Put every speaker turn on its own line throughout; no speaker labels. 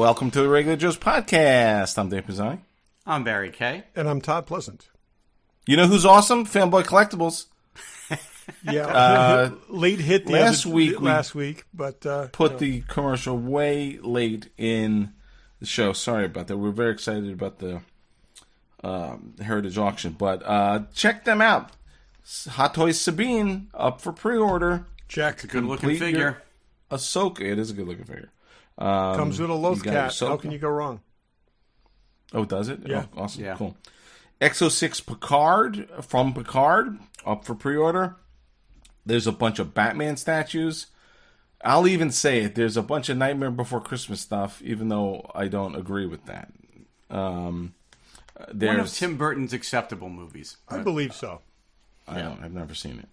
welcome to the Regular Joe's Podcast. I'm Dave Pizzani.
I'm Barry Kay.
And I'm Todd Pleasant.
You know who's awesome? Fanboy Collectibles.
Yeah, late hit
last week,
but
put the commercial way late in the show. Sorry about that. We're very excited about the Heritage Auction, but check them out. Hot Toys Sabine up for pre-order.
Check.
It's a good-looking figure.
Ahsoka. It is a good-looking figure.
Comes with a Loth Cat.
Ahsoka.
How can you go wrong?
Oh, does it?
Yeah.
Oh, awesome.
Yeah.
Cool. Exo 6 Picard from Picard up for pre-order. There's a bunch of Batman statues. I'll even say it. There's a bunch of Nightmare Before Christmas stuff, even though I don't agree with that.
One of Tim Burton's acceptable movies.
I believe so.
I've never seen it.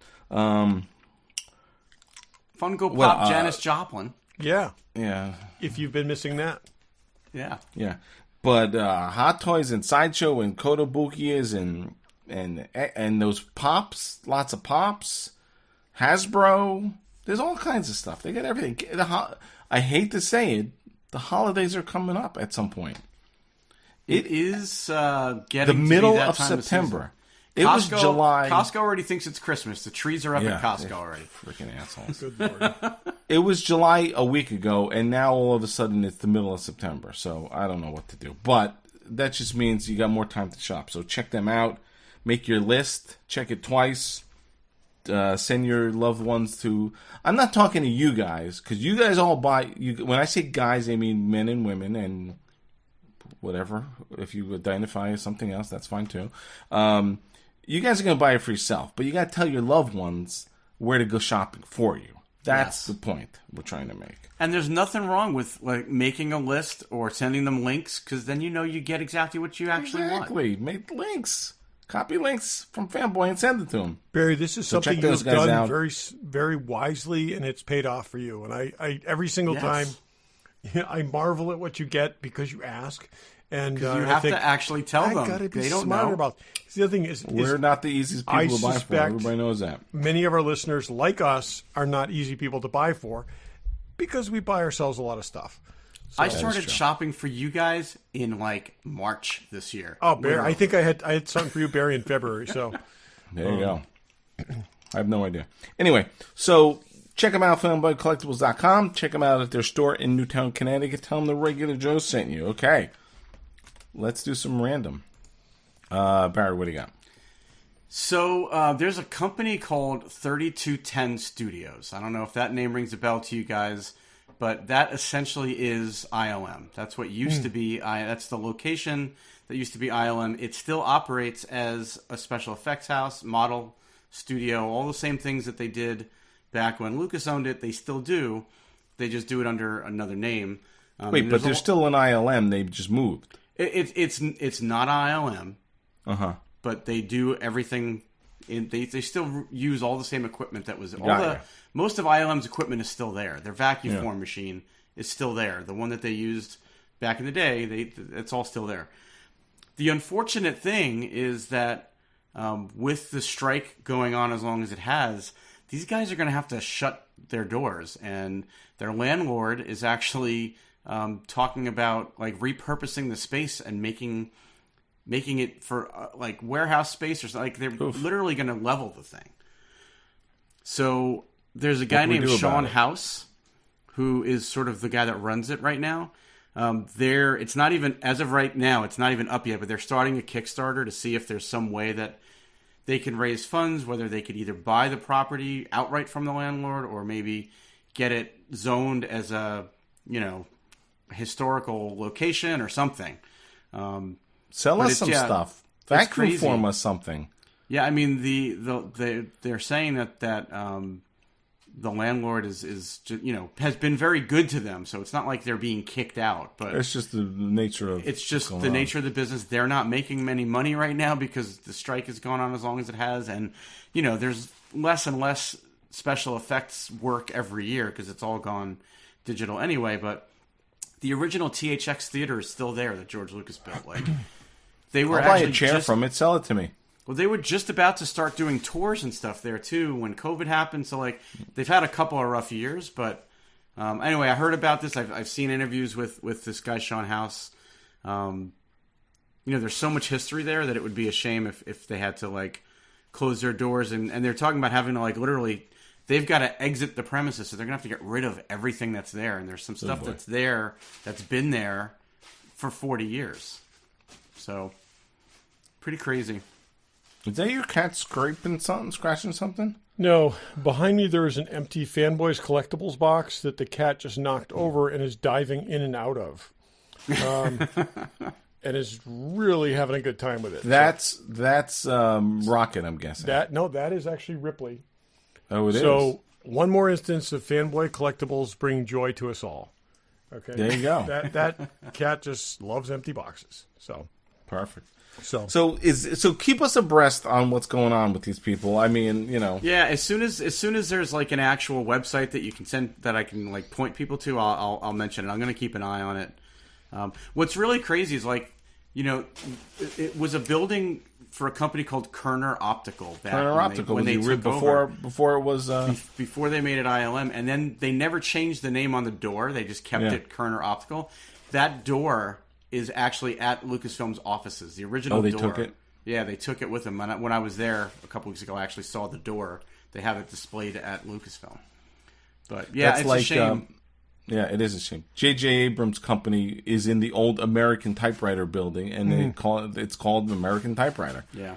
Funko Pop Janis Joplin.
Yeah.
Yeah.
If you've been missing that.
Yeah.
Yeah. But Hot Toys and Sideshow and Kotobukias and those pops, lots of pops, Hasbro, there's all kinds of stuff. They got everything. I hate to say it, the holidays are coming up at some point.
It is getting
the middle
to be that
of
time
September.
It
was July.
Costco already thinks it's Christmas. The trees are up at Costco already.
Freaking assholes.
Good Lord.
It was July a week ago, and now all of a sudden it's the middle of September. So I don't know what to do. But that just means you got more time to shop. So check them out. Make your list. Check it twice. Send your loved ones to... I'm not talking to you guys, because you guys all buy... When I say guys, I mean men and women and whatever. If you identify as something else, that's fine too. You guys are going to buy it for yourself, but you got to tell your loved ones where to go shopping for you. That's the point we're trying to make.
And there's nothing wrong with like making a list or sending them links, because then you get exactly what you actually want.
Exactly. Make links. Copy links from Fanboy and send it to them.
Barry, this is something you've done
out.
very, very wisely, and it's paid off for you. And I every single time, I marvel at what you get because you ask. And
you have to actually tell them.
Gotta be
they don't
smarter
know.
about. The other thing is,
we're not the easiest people to buy for. Everybody knows that.
Many of our listeners, like us, are not easy people to buy for because we buy ourselves a lot of stuff. So,
I started shopping for you guys in like March this year.
Oh, Barry, I think I had something for you, Barry, in February. So
there you go. I have no idea. Anyway, so check them out, fanboycollectibles.com. Check them out at their store in Newtown, Connecticut. Tell them the Regular Joe sent you. Okay. Let's do some random. Barry, what do you got?
So there's a company called 3210 Studios. I don't know if that name rings a bell to you guys, but that essentially is ILM. That's what used to be. That's the location that used to be ILM. It still operates as a special effects house, model studio, all the same things that they did back when Lucas owned it. They still do. They just do it under another name.
Wait, but they're still an ILM. They've just moved.
It's not ILM,
but
they do everything. They still use all the same equipment that was most of ILM's equipment is still there. Their vacuum form machine is still there. The one that they used back in the day, it's all still there. The unfortunate thing is that with the strike going on as long as it has, these guys are going to have to shut their doors, and their landlord is actually talking about like repurposing the space and making it for like warehouse space or something. Like they're literally going to level the thing. So there's a guy named Sean House who is sort of the guy that runs it right now. It's not even, as of right now, it's not even up yet, but they're starting a Kickstarter to see if there's some way that they can raise funds, whether they could either buy the property outright from the landlord or maybe get it zoned as a, historical location or something.
Sell us some stuff. Vacuum form us something.
Yeah, I mean they're saying that the landlord is just, has been very good to them, so it's not like they're being kicked out. But
it's just the nature of
nature of the business. They're not making any money right now because the strike has gone on as long as it has, and there's less and less special effects work every year because it's all gone digital anyway. But the original THX theater is still there that George Lucas built. Like they were
I'll buy a chair from it. Sell it to me.
Well, they were just about to start doing tours and stuff there too when COVID happened. So like they've had a couple of rough years, but Anyway, I heard about this. I've seen interviews with this guy Sean House. There's so much history there that it would be a shame if they had to like close their doors, and they're talking about having to like literally, they've got to exit the premises, so they're gonna have to get rid of everything that's there. And there's some stuff that's there that's been there for 40 years. So pretty crazy.
Is that your cat scraping something, scratching something?
No, behind me there is an empty Fanboys collectibles box that the cat just knocked over and is diving in and out of, and is really having a good time with it.
That's Rocket, I'm guessing.
That is actually Ripley.
Oh, it is.
So one more instance of Fanboy collectibles bring joy to us all. Okay,
there you go.
That cat just loves empty boxes. So
perfect.
So
keep us abreast on what's going on with these people. I mean,
Yeah, as soon as there's like an actual website that you can send that I can like point people to, I'll mention it. I'm going to keep an eye on it. What's really crazy is like, it was a building for a company called Kerner Optical.
When they took over. Before it was
before they made it ILM, and then they never changed the name on the door. They just kept it Kerner Optical. That door is actually at Lucasfilm's offices. The original door.
Oh, they took it?
Yeah, they took it with them. When I was there a couple weeks ago, I actually saw the door. They have it displayed at Lucasfilm. But yeah, it's a shame.
Yeah, it is a shame. J.J. Abrams' company is in the old American Typewriter building, and it's called the American Typewriter.
Yeah.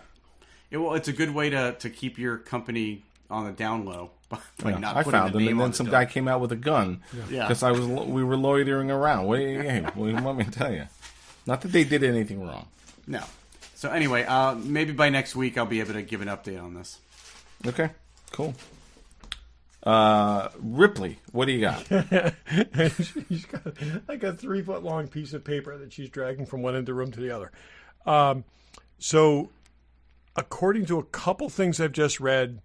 It's a good way to keep your company on the down low.
I found them, and then some guy came out with a gun because we were loitering around. What do you want me to tell you? Not that they did anything wrong.
No. So anyway, maybe by next week I'll be able to give an update on this.
Okay, cool. Ripley, what do you got?
She's got like a 3-foot long piece of paper that she's dragging from one end of the room to the other. So, according to a couple things I've just read,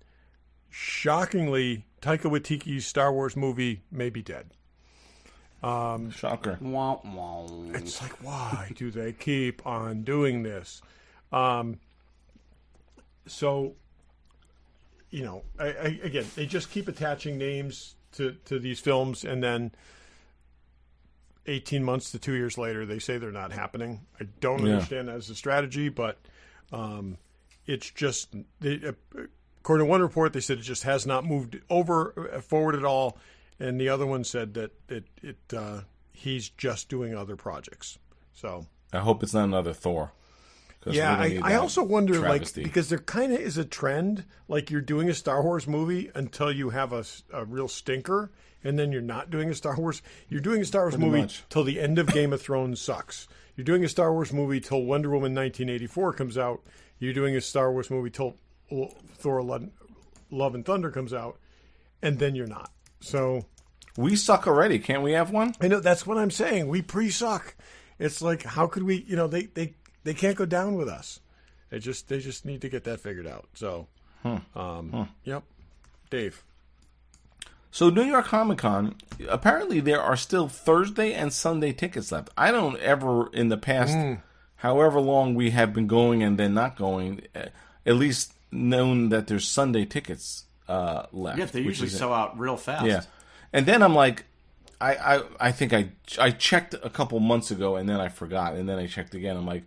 shockingly, Taika Waititi's Star Wars movie may be dead.
Shocker.
It's like, why do they keep on doing this? So, again, they just keep attaching names to these films, and then 18 months to 2 years later, they say they're not happening. I don't understand that as a strategy, but it's just, according to one report, they said it just has not moved forward at all, and the other one said that he's just doing other projects. So
I hope it's not another Thor.
Yeah, I also wonder, travesty. Because there kind of is a trend, like you're doing a Star Wars movie until you have a real stinker, and then you're not doing a Star Wars. You're doing a Star Wars movie till the end of Game of Thrones sucks. You're doing a Star Wars movie till Wonder Woman 1984 comes out. You're doing a Star Wars movie till Thor Love and Thunder comes out, and then you're not. So
we suck already. Can't we have one?
I know, that's what I'm saying. We pre-suck. It's like, how could we, they can't go down with us. They just need to get that figured out. So, Yep. Dave.
So New York Comic Con, apparently there are still Thursday and Sunday tickets left. I don't ever, in the past, however long we have been going and then not going, at least known that there's Sunday tickets left.
Yeah, they usually sell out real fast.
Yeah. And then I'm like, I think I checked a couple months ago and then I forgot, and then I checked again. I'm like,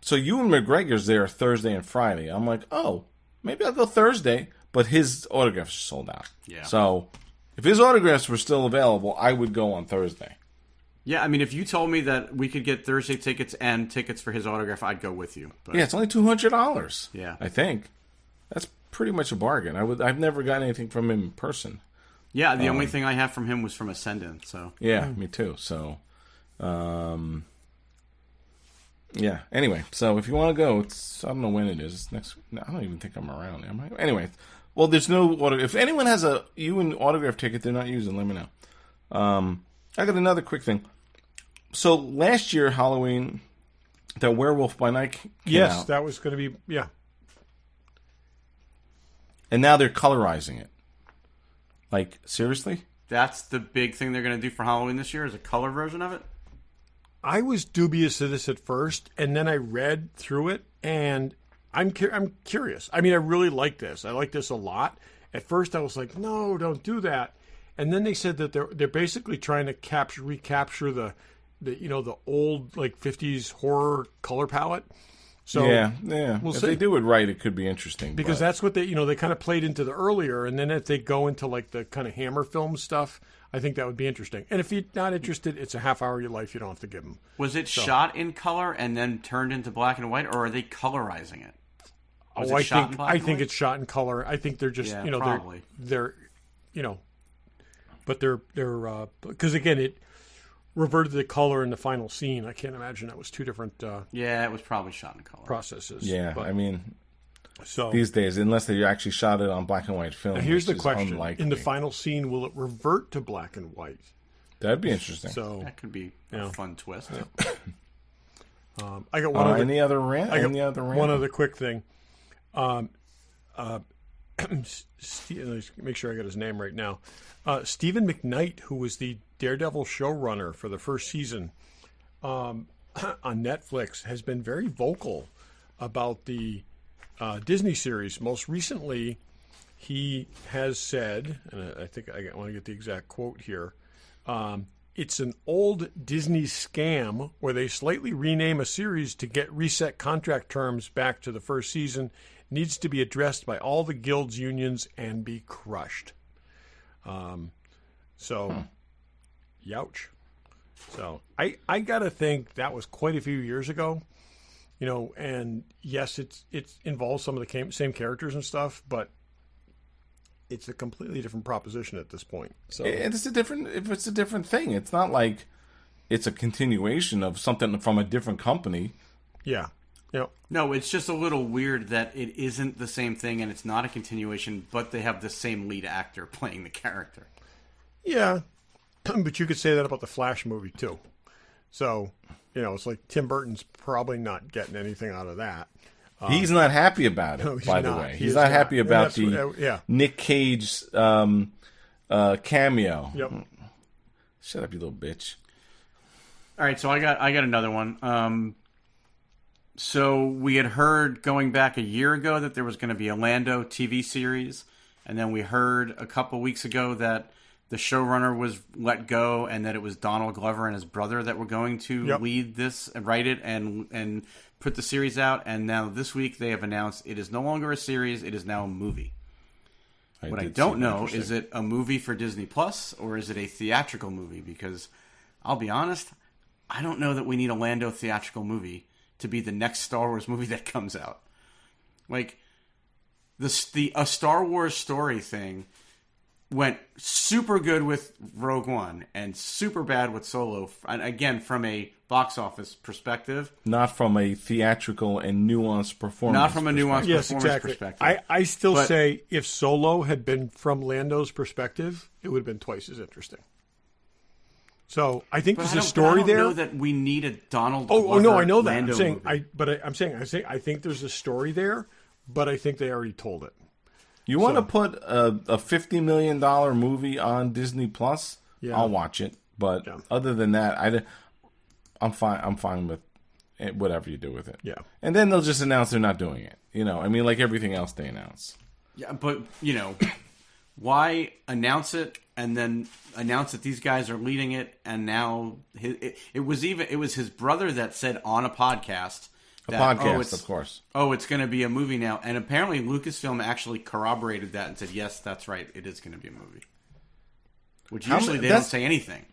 so Ewan McGregor's there Thursday and Friday. I'm like, oh, maybe I'll go Thursday, but his autographs are sold out.
Yeah.
So if his autographs were still available, I would go on Thursday.
Yeah, I mean, if you told me that we could get Thursday tickets and tickets for his autograph, I'd go with you. But
yeah, it's only $200.
Yeah,
I think that's pretty much a bargain. I've never gotten anything from him in person.
Yeah, the only thing I have from him was from Ascendant. So
yeah, me too. So, yeah. Anyway, so if you want to go, I don't know when it is. It's next. I don't even think I'm around. Am I? Anyway, well, there's no autograph. If anyone has a Ewan autograph ticket they're not using, let me know. I got another quick thing. So last year Halloween, that Werewolf by Night came out.
That was going to be
and now they're colorizing it. Like, seriously?
That's the big thing they're going to do for Halloween this year, is a color version of it?
I was dubious of this at first, and then I read through it, and I'm curious. I mean, I really like this. I like this a lot. At first, I was like, no, don't do that. And then they said that they're basically trying to recapture the old like 50s horror color palette. So
yeah.
We'll
if
see.
they do it right, it could be interesting.
Because that's what they kind of played into the earlier, and then if they go into like the kind of Hammer film stuff, I think that would be interesting. And if you're not interested, it's a half hour of your life you don't have to give them.
Was it shot in color and then turned into black and white, or are they colorizing it?
I think it's shot in color. I think they're just
probably.
they're but they're because again it reverted to the color in the final scene. I can't imagine that was two different.
It was probably shot in color
processes.
Yeah,
but,
I mean,
so
these days, unless they actually shot it on black and white film.
Here's the question:
unlikely.
in the final scene, will it revert to black and white?
That'd be interesting.
So
that could be a fun twist.
Yeah. I got one.
Any other rant?
One other quick thing. Make sure I got his name right now. Stephen McKnight, who was the Daredevil showrunner for the first season on Netflix, has been very vocal about the Disney series. Most recently, he has said, and I think I want to get the exact quote here, it's an old Disney scam where they slightly rename a series to get reset contract terms back to the first season. Needs to be addressed by all the guilds, unions, and be crushed. Youch. So I gotta think that was quite a few years ago, and yes, it involves some of the same characters and stuff, but it's a completely different proposition at this point. So
it's a different thing. It's not like it's a continuation of something from a different company.
Yeah. Yep.
No, it's just a little weird that it isn't the same thing and it's not a continuation, but they have the same lead actor playing the character.
Yeah, but you could say that about the Flash movie too. So, it's like Tim Burton's probably not getting anything out of that.
He's not happy about it, by the way. He's not happy about the Nick Cage cameo.
Yep.
Shut up, you little bitch.
All right, so I got another one. So we had heard going back a year ago that there was going to be a Lando TV series, and then we heard a couple weeks ago that the showrunner was let go, and that it was Donald Glover and his brother that were going to lead this and write it and put the series out. And now this week they have announced it is no longer a series; it is now a movie. What I don't know is it a movie for Disney Plus or is it a theatrical movie? Because I'll be honest, I don't know that we need a Lando theatrical movie to be the next Star Wars movie that comes out. Like a Star Wars story thing went super good with Rogue One and super bad with Solo. And again, from a box office perspective,
not from a theatrical and nuanced performance.
Not from a nuanced
yes,
performance
exactly.
perspective.
I still say if Solo had been from Lando's perspective, it would have been twice as interesting. So I think there's a story there. I don't
know that we need a Donald.
Oh no, I know that.
Lando
I'm saying I think there's a story there, but I think they already told it.
You want to put a $50 million movie on Disney Plus? Yeah. I'll watch it. But other than that, I'm fine. I'm fine with whatever you do with it.
Yeah.
And then they'll just announce they're not doing it. Like everything else they announce.
Yeah, but why announce it and then announce that these guys are leading it? And now it was his brother that said on a podcast.
Of course.
Oh, it's going to be a movie now. And apparently Lucasfilm actually corroborated that and said, yes, that's right. It is going to be a movie. Which usually they don't say anything.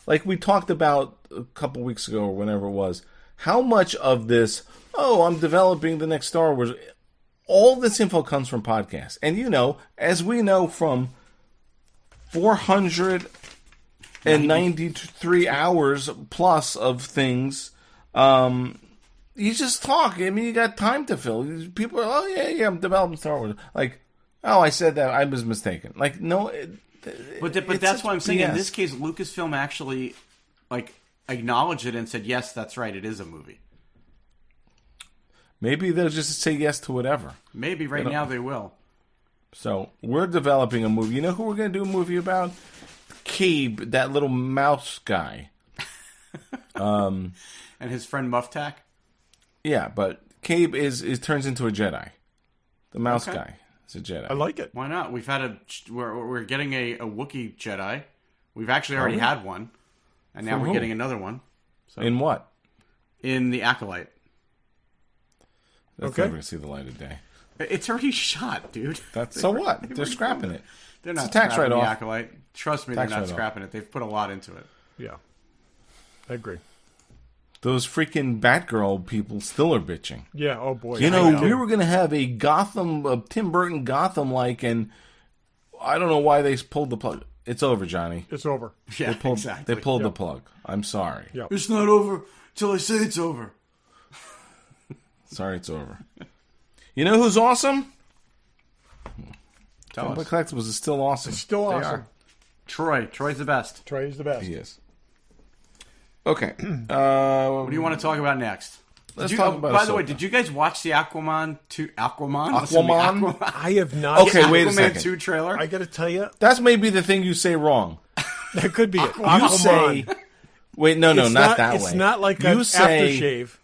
Like we talked about a couple weeks ago or whenever it was. How much of this, I'm developing the next Star Wars, all this info comes from podcasts. And as we know from 493 hours plus of things, you just talk. I mean, you got time to fill. People are, I'm developing Star Wars. Like, I said that. I was mistaken. Like, no.
But that's why I'm saying in this case, Lucasfilm actually, acknowledged it and said, yes, that's right. It is a movie.
Maybe they'll just say yes to whatever.
Maybe now they will.
So, we're developing a movie. You know who we're going to do a movie about? Cabe, that little mouse guy.
And his friend Muftak?
Yeah, but Cabe is turns into a Jedi, the mouse guy. It's a Jedi.
I like it.
Why not? We're getting a Wookiee Jedi. We've actually already had one, and now we're getting another one. So,
in what?
In the Acolyte.
That's never going to see the light of day.
It's already shot, dude.
So what? They're scrapping it.
They're not
it's a tax
scrapping
write-off.
the Acolyte. Trust me, they're not scrapping it. They've put a lot into it.
Yeah, I agree.
Those freaking Batgirl people still are bitching.
Yeah, oh boy.
We were going to have a Tim Burton Gotham-like, and I don't know why they pulled the plug. It's over, Johnny.
It's over.
Yeah,
They pulled the plug. I'm sorry.
Yep.
It's not over till I say it's over.
Sorry, it's over. You know who's awesome?
Tell us.
Collectibles is still awesome.
It's still awesome.
Are. Troy's the best.
Troy's the best.
He is. Okay.
What do you want to talk about next?
Let's talk about
By the
Ahsoka.
way, did you guys watch the Aquaman 2?
Aquaman?
I have not.
Okay, wait a
Aquaman
second.
2 trailer?
I got to tell you,
That's maybe the thing you say wrong.
that could be it.
You
Aquaman.
say... Wait, no, not that way.
It's not like
you
an
say,
aftershave.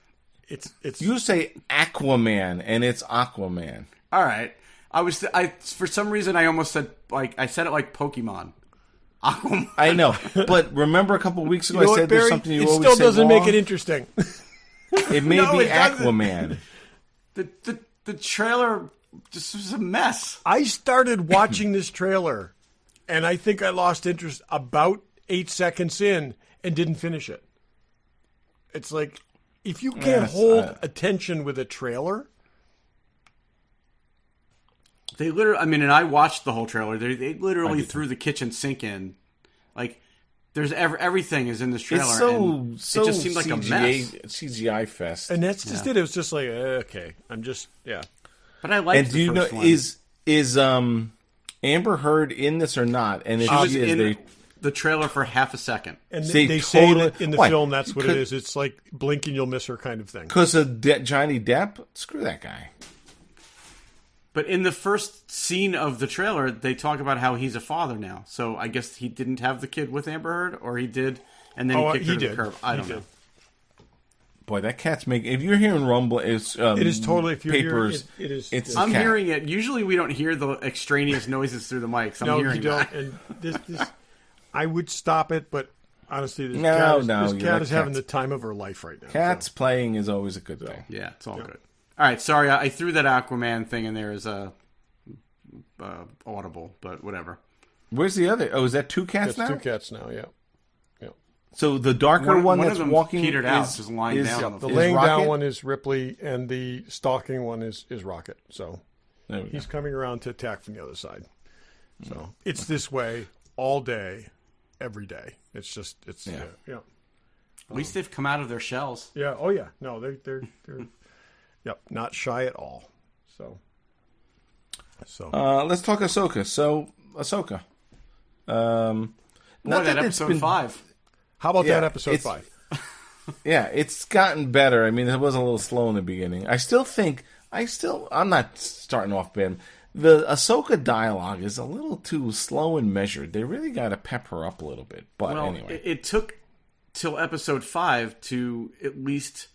It's.
You say Aquaman, and it's Aquaman.
All right. For some reason I almost said I said it like Pokemon. Aquaman.
I know, but remember a couple of weeks ago I said
Barry,
there's something you
it
always
still
say
doesn't
wrong?
make it interesting.
It may
No,
be
it doesn't.
Aquaman.
The trailer just was a mess.
I started watching this trailer, and I think I lost interest about 8 seconds in and didn't finish it. It's like, if you can't hold attention with a trailer...
They literally, and I watched the whole trailer. They literally threw the kitchen sink in. Like, there's everything is in this trailer.
It's so
it just seemed like a mess.
CGI fest.
And that's just it. It was just like, okay,
But I liked
And do you know,
one.
is Amber Heard in this or not? And if
She was
she is,
in the trailer for half a second.
And
See,
they say
totally-
that in the
Why?
film that's what it is. It's like blink and you'll miss her kind of thing.
because of Johnny Depp? Screw that guy.
But in the first scene of the trailer, they talk about how he's a father now. So I guess he didn't have the kid with Amber Heard, or he did, and then he kicked her to the curb. I don't know.
Boy, that cat's making. If you're hearing rumble,
It is totally. If you're
papers.
hearing, it is.
It's
I'm
cat.
hearing it. Usually we don't hear the extraneous noises through the mics. I'm
no,
hearing
you don't.
that.
And this, I would stop it, but honestly, this
No,
cat is having
cat's-
the time of her life right now.
Cats playing is always a good thing.
Yeah, it's all good. All right, sorry, I threw that Aquaman thing in there as a audible, but whatever.
Where's the other? Oh, is that two cats
That's
now?
two cats now. Yeah.
So the darker one
of
that's
them
walking
petered out,
is,
just lying
is,
down on
The
Is
laying
Rocket?
down one is Ripley, and the stalking one is Rocket. So
There we
he's
go.
coming around to attack from the other side. So it's this way all day, every day. It's just yeah.
At least they've come out of their shells.
Yeah. Oh yeah. No, they're yep, not shy at all. So
Let's talk Ahsoka. So Ahsoka.
Boy, that episode 5.
how about
Yeah,
that episode
it's-
5?
Yeah, it's gotten better. I mean, it was a little slow in the beginning. I'm not starting off bad. The Ahsoka dialogue is a little too slow and measured. They really got to pep her up a little bit. But
Well,
anyway.
it took till episode 5 to at least,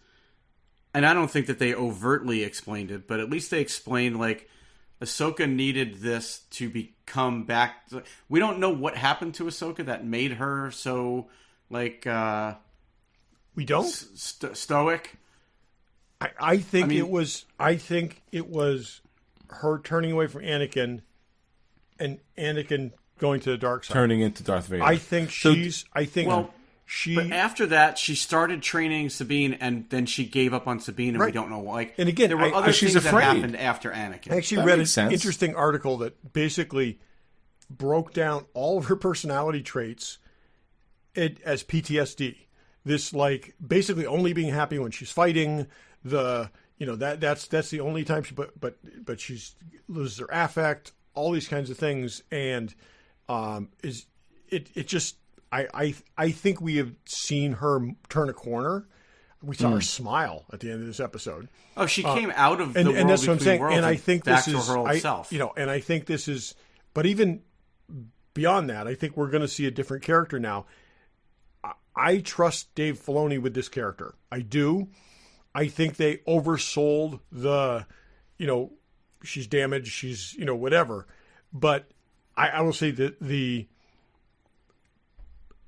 and I don't think that they overtly explained it, but at least they explained, like, Ahsoka needed this to become back. We don't know what happened to Ahsoka that made her so, like,
We don't.
stoic.
I think
mean-
it was. I think it was her turning away from Anakin, and Anakin going to the dark side.
Turning into Darth Vader.
I think she's. I think
Well,
she.
But after that, she started training Sabine, and then she gave up on Sabine, and we
Right.
don't know why. Like,
And again,
there were other
she's
things
afraid.
that happened after Anakin.
I actually
That
read an
makes sense.
interesting article that basically broke down all of her personality traits as PTSD. This, like, basically only being happy when she's fighting. That's the only time she but she's loses her affect. All these kinds of things, and it just I think we have seen her turn a corner. We saw her smile at the end of this episode.
Oh, she came out of the
and
world
that's what I'm
between
saying.
worlds
And I think
back
this is
to her old self.
and I think this is. But even beyond that, I think we're going to see a different character now. I trust Dave Filoni with this character. I do. I think they oversold the, she's damaged, she's, whatever. But I will say that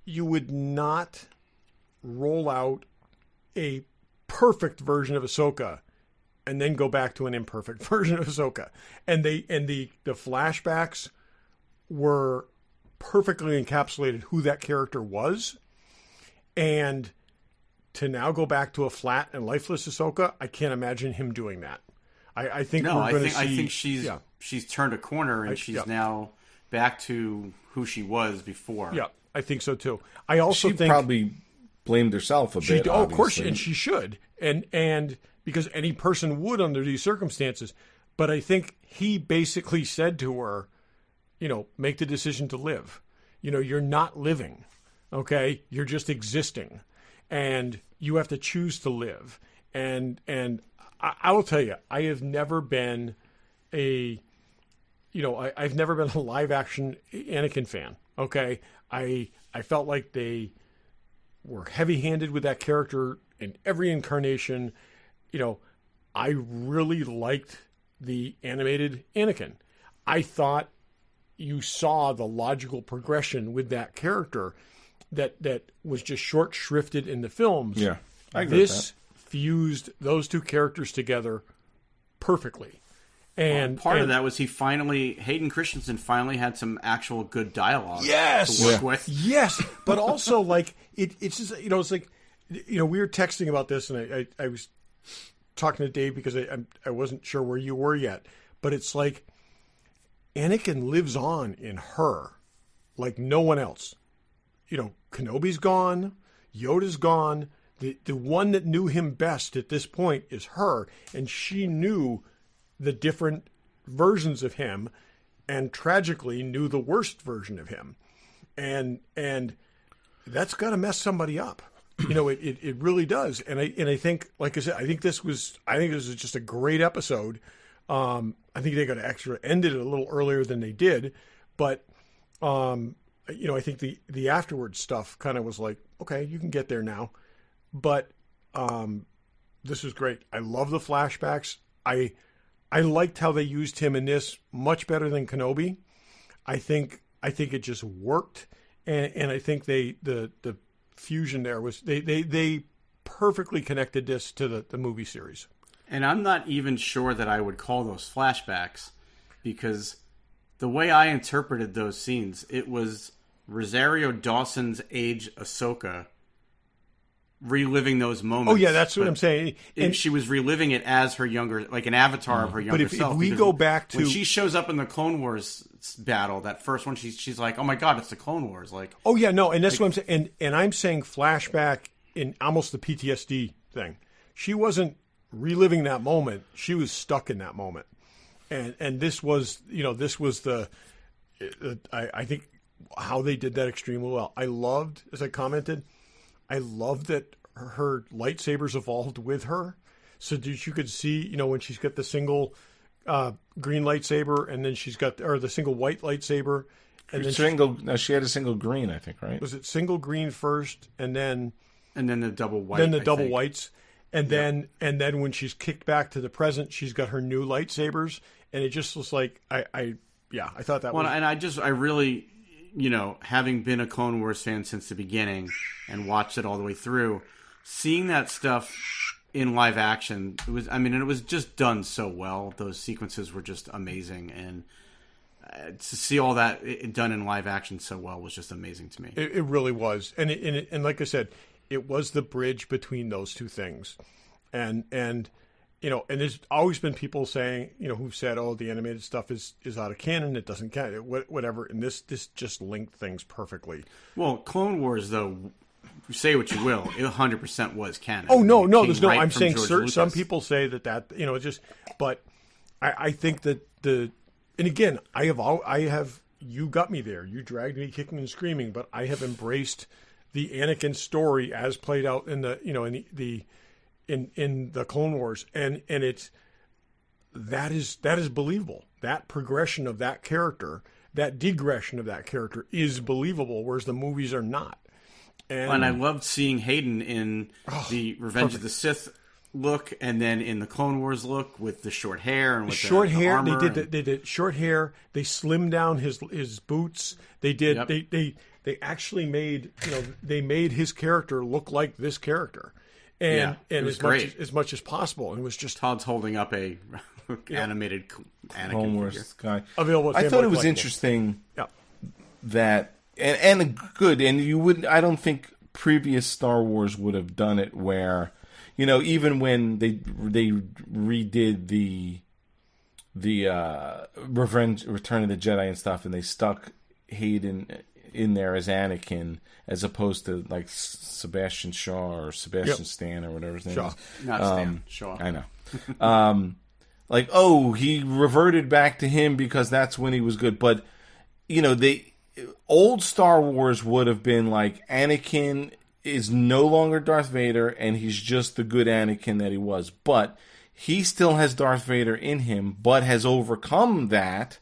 you would not roll out a perfect version of Ahsoka and then go back to an imperfect version of Ahsoka. And the flashbacks were perfectly encapsulated who that character was. And to now go back to a flat and lifeless Ahsoka, I can't imagine him doing that. I think
she's turned a corner and she's now back to who she was before.
Yeah, I think so too. I also think
probably blamed herself a bit.
Of course, and she should, and because any person would under these circumstances. But I think he basically said to her, make the decision to live. You're not living, okay? You're just existing, and you have to choose to live. And I will tell you, I have never been I've never been a live action Anakin fan. Okay. I felt like they were heavy handed with that character in every incarnation. I really liked the animated Anakin. I thought you saw the logical progression with that character that was just short shrifted in the films.
Yeah. I agree with that.
Fused those two characters together perfectly. And
part of that was Hayden Christensen finally had some actual good dialogue
yes,
to work with.
Yes, but also it's just, it's like, we were texting about this, and I was talking to Dave because I wasn't sure where you were yet, but it's like Anakin lives on in her like no one else. Kenobi's gone, Yoda's gone. The one that knew him best at this point is her, and she knew the different versions of him, and tragically knew the worst version of him, and that's got to mess somebody up. It really does. And I think, like I said, I think this was just a great episode. I think they got to actually end it a little earlier than they did, but I think the afterwards stuff kind of was like, okay, you can get there now. But this was great. I love the flashbacks. I liked how they used him in this much better than Kenobi. I think it just worked, and I think the fusion there was they perfectly connected this to the movie series.
And I'm not even sure that I would call those flashbacks, because the way I interpreted those scenes, it was Rosario Dawson's age Ahsoka reliving those moments.
Oh yeah, that's what I'm saying.
And she was reliving it as her younger, like an avatar of her younger self.
But if we go back to
when she shows up in the Clone Wars battle, that first one, she's like, "Oh my God, it's the Clone Wars!" Like,
oh yeah, no, and that's what I'm saying. And I'm saying flashback in almost the PTSD thing. She wasn't reliving that moment; she was stuck in that moment. And this was, the I think how they did that extremely well. I loved, as I commented, that her lightsabers evolved with her, so that you could see, when she's got the single green lightsaber, and then she's got the single white lightsaber, and then
she had a single green, I think, right?
Was it single green first, and then
the double white,
then the double whites, and then when she's kicked back to the present, she's got her new lightsabers, and it just was like I thought that was.
And I really. Having been a Clone Wars fan since the beginning and watched it all the way through, seeing that stuff in live action, it was just done so well. Those sequences were just amazing, and to see all that done in live action so well was just amazing to me.
It really was, and like I said, it was the bridge between those two things, and and there's always been people saying, who've said, oh, the animated stuff is out of canon, it doesn't count, whatever. And this just linked things perfectly.
Well, Clone Wars, though, say what you will, it 100% was canon.
Oh, no, there's no, I'm saying some people say that, but I think that and again, I have, you got me there. You dragged me kicking and screaming, but I have embraced the Anakin story as played out in in the Clone Wars, and it's that is believable. That progression of that character, that digression of that character is believable, whereas the movies are not. And
I loved seeing Hayden in the Revenge of the Sith look, and then in the Clone Wars look with the short hair and with
short
the
hair.
armor
They did short hair. They slimmed down his boots. They did.
Yep.
They actually made they made his character look like this character, and as much as possible. And it was just
Todd's holding up a animated Anakin
Clone Wars guy.
Available.
I thought it was interesting that and good, and you wouldn't. I don't think previous Star Wars would have done it where, even when they redid the Return of the Jedi and stuff, and they stuck Hayden in there as Anakin, as opposed to like Sebastian Shaw or Sebastian Stan or whatever his name is.
Not Stan, Shaw.
I know. Like, he reverted back to him because that's when he was good. But, old Star Wars would have been like, Anakin is no longer Darth Vader, and he's just the good Anakin that he was. But he still has Darth Vader in him, but has overcome that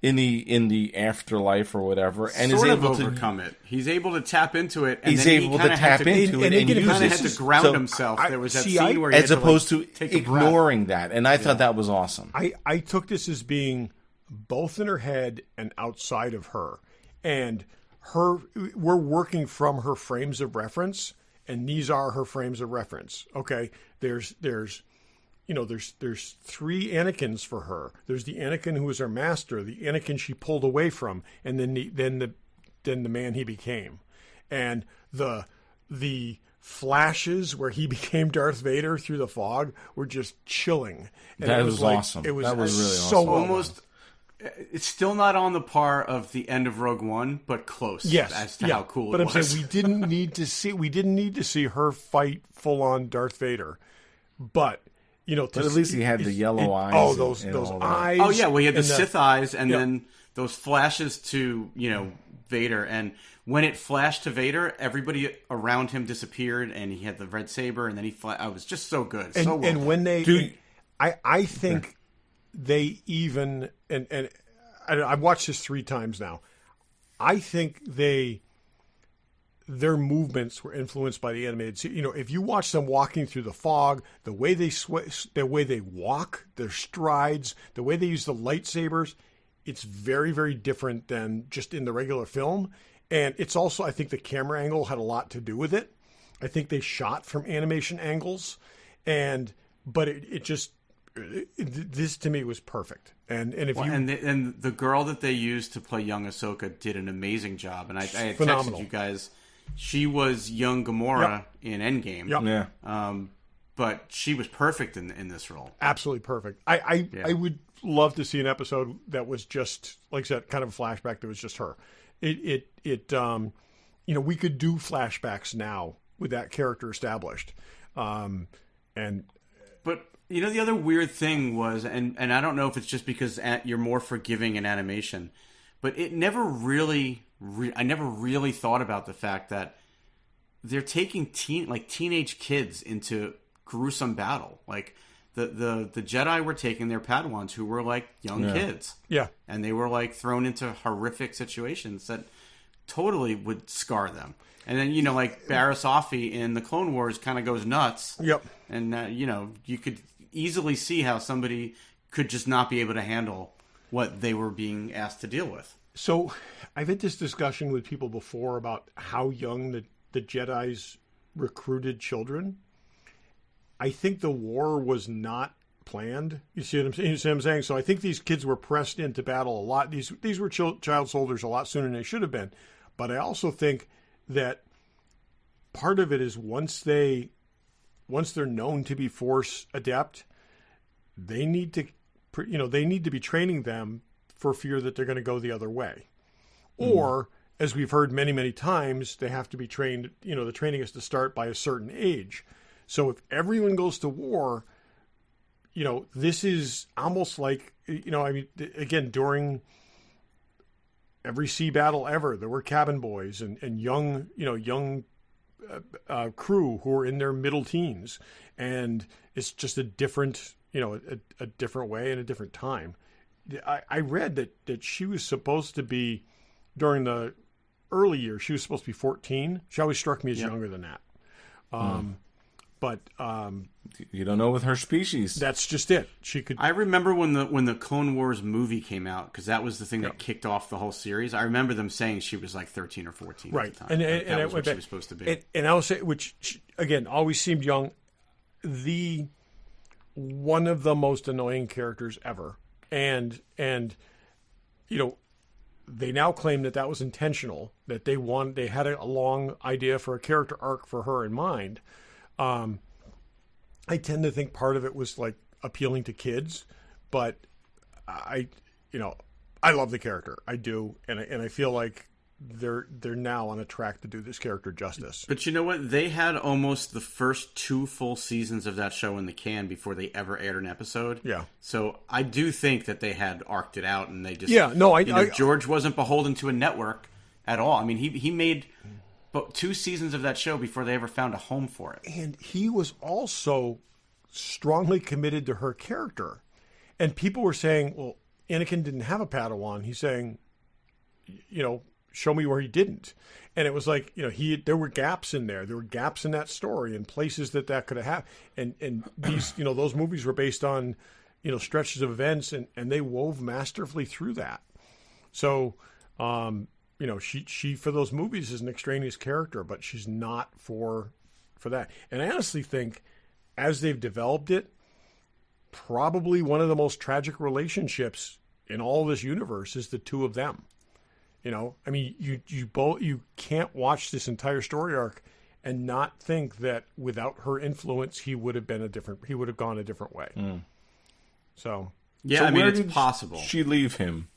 in the afterlife or whatever, and
sort
is able
to overcome it. He's able to tap into it, and
he's
then
able to tap into it, and
he
use
kind
it.
of had to ground himself. There was that scene where he
as
had
opposed
to
to ignoring that, and I thought that was awesome.
I took this as being both in her head and outside of her, and we're working from her frames of reference, and these are her frames of reference. Okay, there's three Anakins for her. There's the Anakin who was her master, the Anakin she pulled away from, and then the man he became. And the flashes where he became Darth Vader through the fog were just chilling. And
that was awesome.
It was
really
so
awesome.
Almost. It's still not on the par of the end of Rogue One, but close.
Yes,
as to how cool
but
it was.
I'm saying we didn't need to see her fight full on Darth Vader, but.
But at least he had the yellow eyes.
Oh, those eyes.
Oh yeah, well he had the Sith eyes, and then those flashes to Vader. And when it flashed to Vader, everybody around him disappeared, and he had the red saber, and then he I was just so good.
And when they, I think they even and I've watched this 3 times now. I think their movements were influenced by the animated. If you watch them walking through the fog, the way they the way they walk, their strides, the way they use the lightsabers, it's very, very different than just in the regular film. And it's also, I think the camera angle had a lot to do with it. I think they shot from animation angles, but this to me was perfect. And
the girl that they used to play young Ahsoka did an amazing job. And I had
phenomenal.
texted you guys. She was young Gamora in Endgame.
Yep.
Yeah.
But she was perfect in this role.
Absolutely perfect. I would love to see an episode that was just, like I said, kind of a flashback that was just her. We could do flashbacks now with that character established. But
the other weird thing was, and I don't know if it's just because you're more forgiving in animation, but it never really... I never really thought about the fact that they're taking teenage kids into gruesome battle. Like the Jedi were taking their Padawans who were like young kids.
Yeah.
And they were like thrown into horrific situations that totally would scar them. And then, like Barriss Offee in the Clone Wars kind of goes nuts.
Yep.
And, you could easily see how somebody could just not be able to handle what they were being asked to deal with.
So I've had this discussion with people before about how young the Jedis recruited children. I think the war was not planned. You see what I'm saying? So I think these kids were pressed into battle a lot. These were child soldiers a lot sooner than they should have been. But I also think that part of it is once they're known to be Force adept, they need to be training them for fear that they're going to go the other way. Or, as we've heard many, many times, they have to be trained, the training is to start by a certain age. So if everyone goes to war, this is almost like, again, during every sea battle ever, there were cabin boys and young crew who were in their middle teens. And it's just a different, a different way and a different time. I read that she was supposed to be, during the early years, she was supposed to be 14. She always struck me as younger than that. But
you don't know with her species.
That's just it. She could.
I remember when the Clone Wars movie came out, because that was the thing that kicked off the whole series. I remember them saying she was like 13 or 14
right.
at the time.
And
that was what she was supposed to be.
And I will say, which again always seemed young, one of the most annoying characters ever, and you know, they now claim that was intentional, that they had a long idea for a character arc for her in mind. I tend to think part of it was like appealing to kids, but I love the character. I do, and I feel like they're now on a track to do this character justice.
But you know what? They had almost the first 2 full seasons of that show in the can before they ever aired an episode.
Yeah.
So I do think that they had arced it out, and they just George wasn't beholden to a network at all. I mean, he made 2 seasons of that show before they ever found a home for it.
And he was also strongly committed to her character. And people were saying, well, Anakin didn't have a Padawan. He's saying, show me where he didn't. And it was like, there were gaps in there. There were gaps in that story and places that could have happened. And these, those movies were based on, stretches of events, and they wove masterfully through that. So, she for those movies is an extraneous character, but she's not for that. And I honestly think, as they've developed it, probably one of the most tragic relationships in all this universe is the two of them. I mean, you can't watch this entire story arc and not think that without her influence, he would have gone a different way.
Mm.
So it's possible.
She leave him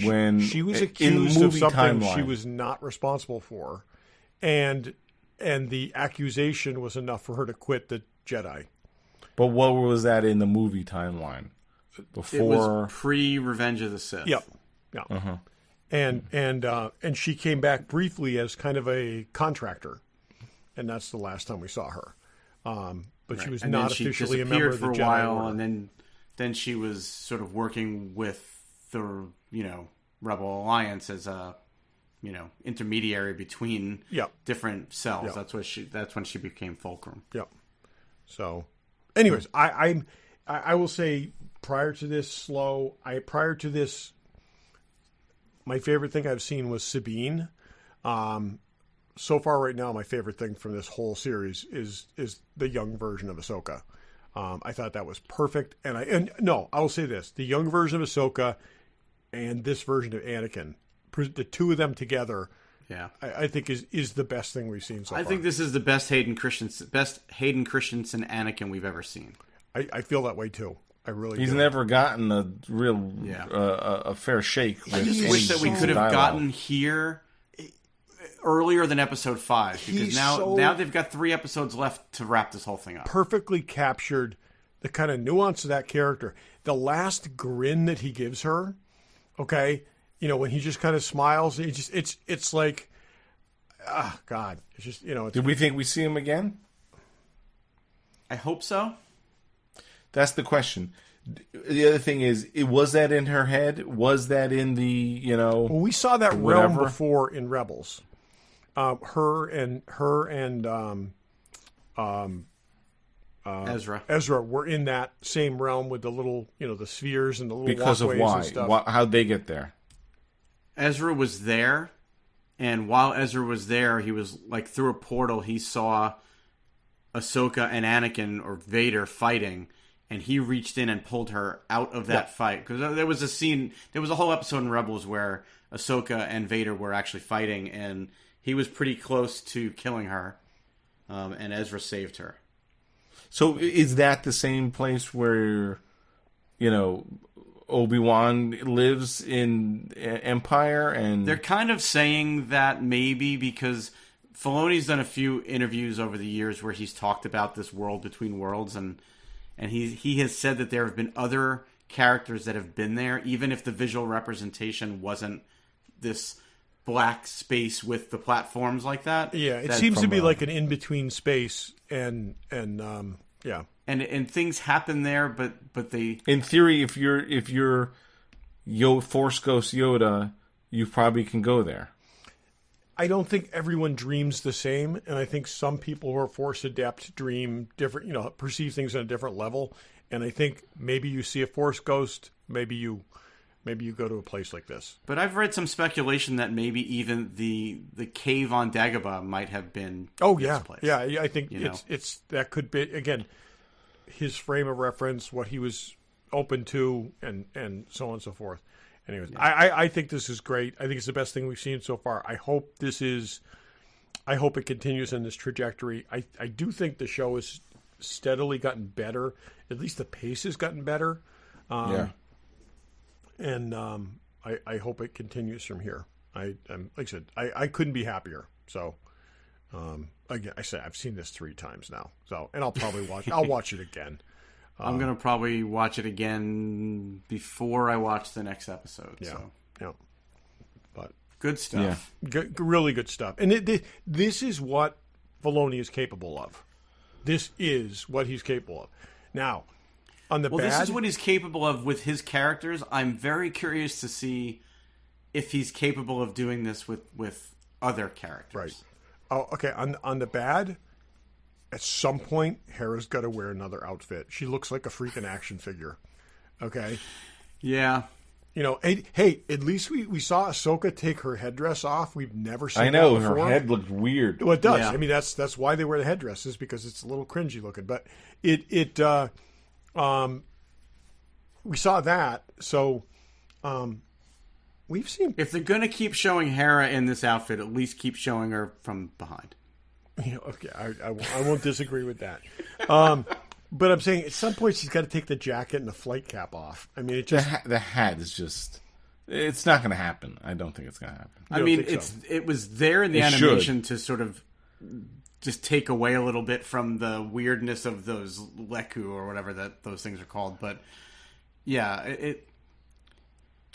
when
she was accused of something
timeline.
She was not responsible for, and the accusation was enough for her to quit the Jedi.
But what was that in the movie timeline? Before
it was pre-Revenge of the Sith.
Yep. Yeah.
Uh-huh.
And she came back briefly as kind of a contractor, and that's the last time we saw her. But she was not officially a member of the Jedi
for a while,
Order.
and then she was sort of working with the Rebel Alliance as a intermediary between different cells.
Yep.
That's when she became Fulcrum.
Yep. So, anyways, I will say prior to this, my favorite thing I've seen was Sabine. So far right now, my favorite thing from this whole series is the young version of Ahsoka. I thought that was perfect. I will say this. The young version of Ahsoka and this version of Anakin, the two of them together, I think is the best thing we've seen so far.
I think this is the best Hayden Christensen Anakin we've ever seen.
I feel that way too. I really
He's
do.
never gotten a real a fair shake.
I just wish that we could have gotten here earlier than episode 5, because now they've got 3 episodes left to wrap this whole thing up.
Perfectly captured the kind of nuance of that character. The last grin that he gives her, okay, when he just kind of smiles, it's like, God, it's just
Did we think we see him again?
I hope so.
That's the question. The other thing is, was that in her head? Was that in the
Well, we saw that realm before in Rebels. Her and Ezra were in that same realm with the little, the spheres and the little
because
walkways
of why?
and stuff.
How'd they get there?
Ezra was there, and while Ezra was there, he was like through a portal. He saw Ahsoka and Anakin or Vader fighting. And he reached in and pulled her out of that fight. Because there was a whole episode in Rebels where Ahsoka and Vader were actually fighting, and he was pretty close to killing her, and Ezra saved her.
So is that the same place where, Obi-Wan lives in Empire? And
they're kind of saying that maybe because Filoni's done a few interviews over the years where he's talked about this world between worlds, and he has said that there have been other characters that have been there, even if the visual representation wasn't this black space with the platforms like that.
Yeah, it seems to be like an in-between space, and
things happen there, but they...
In theory, if you're Force Ghost Yoda, you probably can go there.
I don't think everyone dreams the same, and I think some people who are force adept dream different, perceive things on a different level. And I think maybe you see a force ghost, maybe you go to a place like this.
But I've read some speculation that maybe even the cave on Dagobah might have been this place.
Yeah, I think it's that could be, again, his frame of reference, what he was open to, and so on and so forth. Anyways, I think this is great. I think it's the best thing we've seen so far. I hope it continues in this trajectory. I do think the show has steadily gotten better. At least the pace has gotten better. And I hope it continues from here. Like I said, I couldn't be happier. So again, I said I've seen this 3 times now. And I'll probably watch it again.
I'm gonna probably watch it again before I watch the next episode.
Yeah,
so.
yeah. But
good stuff.
Yeah. Really good stuff. And this is what Filoni is capable of. This is what he's capable of. Now, on the bad,
this is what he's capable of with his characters. I'm very curious to see if he's capable of doing this with other characters.
Right. Oh, okay. On the bad, at some point, Hera's got to wear another outfit. She looks like a freaking action figure. Okay?
Yeah.
Hey, at least we saw Ahsoka take her headdress off. We've never seen
I know,
that before.
her head looked weird.
Well, it does.
Yeah.
I mean, that's why they wear the headdresses, because it's a little cringy looking. But we saw that. So we've seen...
If they're going to keep showing Hera in this outfit, at least keep showing her from behind.
Okay, I won't disagree with that. But I'm saying at some point she's got to take the jacket and the flight cap off. I mean, it just
the hat is just. It's not going to happen. I don't think it's going to happen.
I mean, it was there in the animation to sort of just take away a little bit from the weirdness of those Leku or whatever those things are called. But yeah,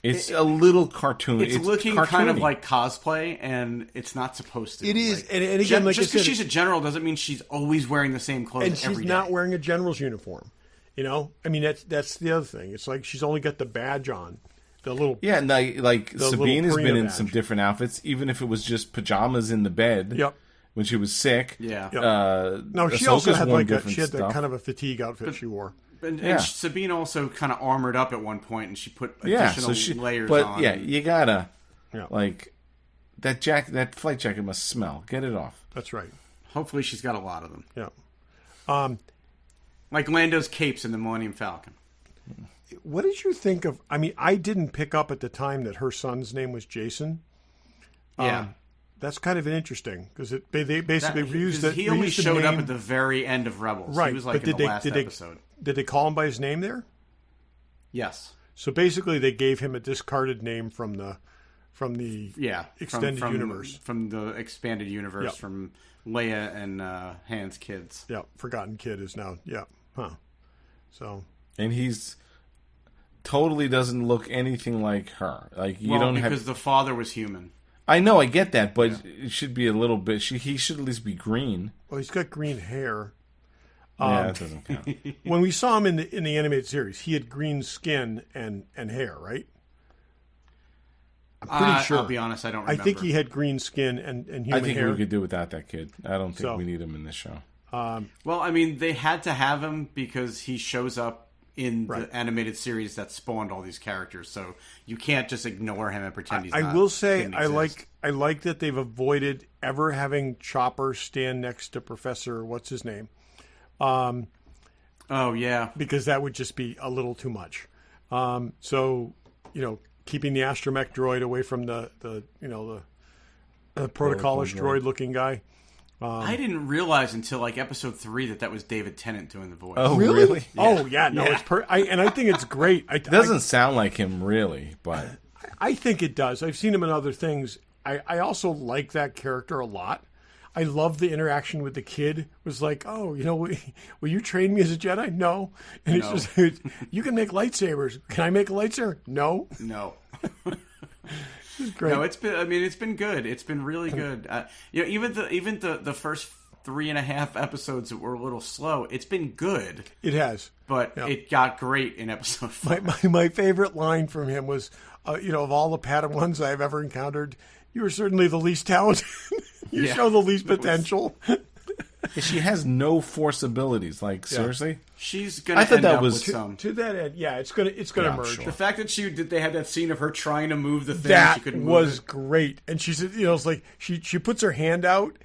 it's a little cartoon.
It's looking
cartoony.
Kind of like cosplay, and it's not supposed to.
It is, and again, like
just because she's a general doesn't mean she's always wearing the same clothes.
And she's not wearing a general's uniform. I mean, that's the other thing. It's like she's only got the badge on, the little
like Sabine has been in
badge.
some different outfits, even if it was just pajamas in the bed.
Yep.
When she was sick.
Yeah.
No, she
Ahsoka's
also had
different
that
stuff.
kind of a fatigue outfit she wore.
And Sabine also kind of armored up at one point, and she put additional layers on.
But you gotta like that flight jacket must smell. Get it off.
That's right.
Hopefully, she's got a lot of them.
Yeah.
Like Lando's capes in the Millennium Falcon.
What did you think of? I mean, I didn't pick up at the time that her son's name was Jason.
Yeah.
That's kind of interesting because they basically reused that.
He only showed up at the very end of Rebels.
Right.
He was like in the last episode.
Did they call him by his name there?
Yes.
So basically, they gave him a discarded name from the extended universe,
from the expanded universe, from Leia and Han's kids.
Yeah, Forgotten Kid is now. Yeah, So.
And he's totally doesn't look anything like her. Like
because the father was human.
I know, I get that, but it should be a little bit. He should at least be green.
Well, he's got green hair.
That doesn't count.
When we saw him in the animated series, he had green skin and hair, right? I'm pretty sure.
I'll be honest, I don't remember.
I think he had green skin and human hair.
I think we could do without that kid. I don't think we need him in this show.
Well, I mean, they had to have him because he shows up in the animated series that spawned all these characters, so you can't just ignore him and pretend he's not.
I will say I like that they've avoided ever having Chopper stand next to Professor what's his name.
Oh yeah,
because that would just be a little too much. So keeping the astromech droid away from the protocolist droid looking guy.
I didn't realize until like episode 3 that was David Tennant doing the voice.
Oh, really?
Yeah. Oh, yeah. No, it's and I think it's great.
It doesn't sound like him, really, but
I think it does. I've seen him in other things. I also like that character a lot. I love the interaction with the kid. It was like, oh, will you train me as a Jedi? No. And it's just, you can make lightsabers. Can I make a lightsaber? No. Great.
No, it's been good. It's been really good. Even the first 3.5 episodes that were a little slow, it's been good.
It has,
but it got great in episode 4.
My favorite line from him was, of all the Padawans I've ever encountered, you are certainly the least talented. You show the least potential.
She has no force abilities. Like, seriously?
She's going to end up with some.
To that end, it's going to merge.
Sure. The fact that they had that scene of her trying to move the thing,
that
she couldn't move
was great. And she said, it's like she puts her hand out,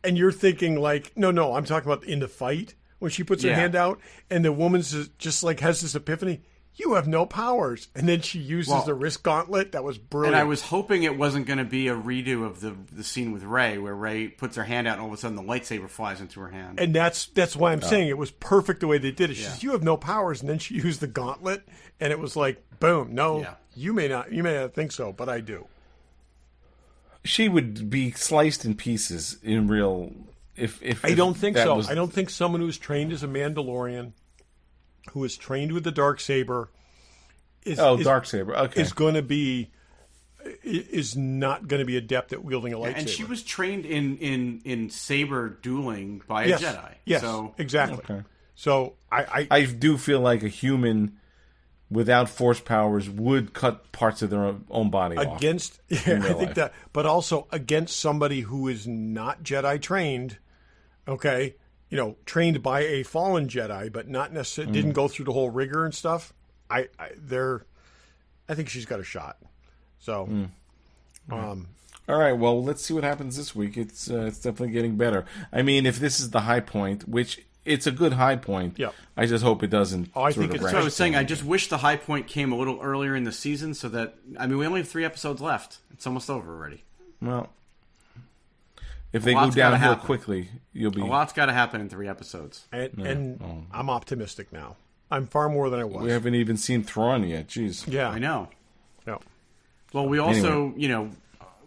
and you're thinking like, no, I'm talking about in the fight when she puts her hand out, and the woman's just like has this epiphany. You have no powers. And then she uses the wrist gauntlet. That was brilliant.
And I was hoping it wasn't going to be a redo of the scene with Rey, where Rey puts her hand out and all of a sudden the lightsaber flies into her hand.
And that's why I'm saying it was perfect the way they did it. She says, you have no powers. And then she used the gauntlet, and it was like, boom. No, you may not think so, but I do.
She would be sliced in pieces in real... If
I don't think so. I don't think someone who's trained as a Mandalorian... who is trained with the Darksaber is not going to be adept at wielding a lightsaber.
And she was trained in saber dueling by a Jedi.
Yes,
so,
exactly.
Okay.
So
I do feel like a human without force powers would cut parts of their own body off.
I think that, but also against somebody who is not Jedi trained, okay, trained by a fallen Jedi, but not necessarily didn't go through the whole rigor and stuff. I think she's got a shot. So,
all right. Well, let's see what happens this week. It's definitely getting better. I mean, if this is the high point, which it's a good high point, I just hope it doesn't.
I think it's.
So I was saying, I just wish the high point came a little earlier in the season, so that we only have 3 episodes left. It's almost over already.
Well. If they go downhill quickly, you'll be...
A lot's got to happen in 3 episodes.
And I'm optimistic now. I'm far more than I was.
We haven't even seen Thrawn yet. Jeez.
Yeah.
I know.
No.
Well, we also,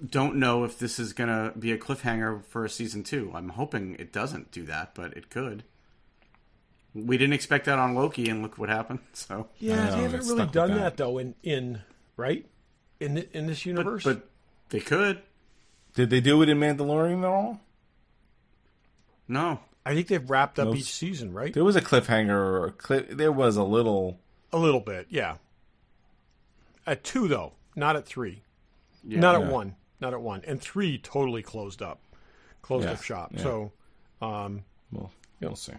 don't know if this is going to be a cliffhanger for a season 2. I'm hoping it doesn't do that, but it could. We didn't expect that on Loki, and look what happened. So
yeah, they haven't really done that though in right in this universe.
But they could.
Did they do it in Mandalorian at all?
No.
I think they've wrapped up each season, right?
There was a cliffhanger. There was a little
bit, yeah. At 2 though, not at 3. Yeah, not at 1. Not at 1. And 3 totally closed up shop. Yeah. So,
well, you'll see.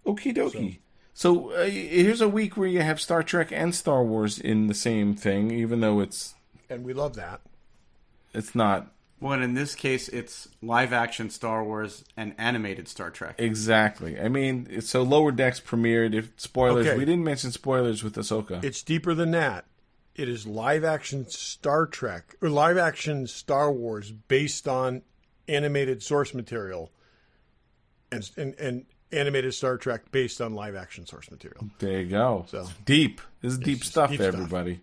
Okie dokie. So here's a week where you have Star Trek and Star Wars in the same thing, even though it's...
And we love that.
It's not...
Well, and in this case, it's live-action Star Wars and animated Star Trek.
Exactly. I mean, so Lower Decks premiered. Spoilers. Okay. We didn't mention spoilers with Ahsoka.
It's deeper than that. It is live-action Star Trek, or live-action Star Wars based on animated source material, and animated Star Trek based on live-action source material.
There you go. So deep. This is deep stuff, everybody.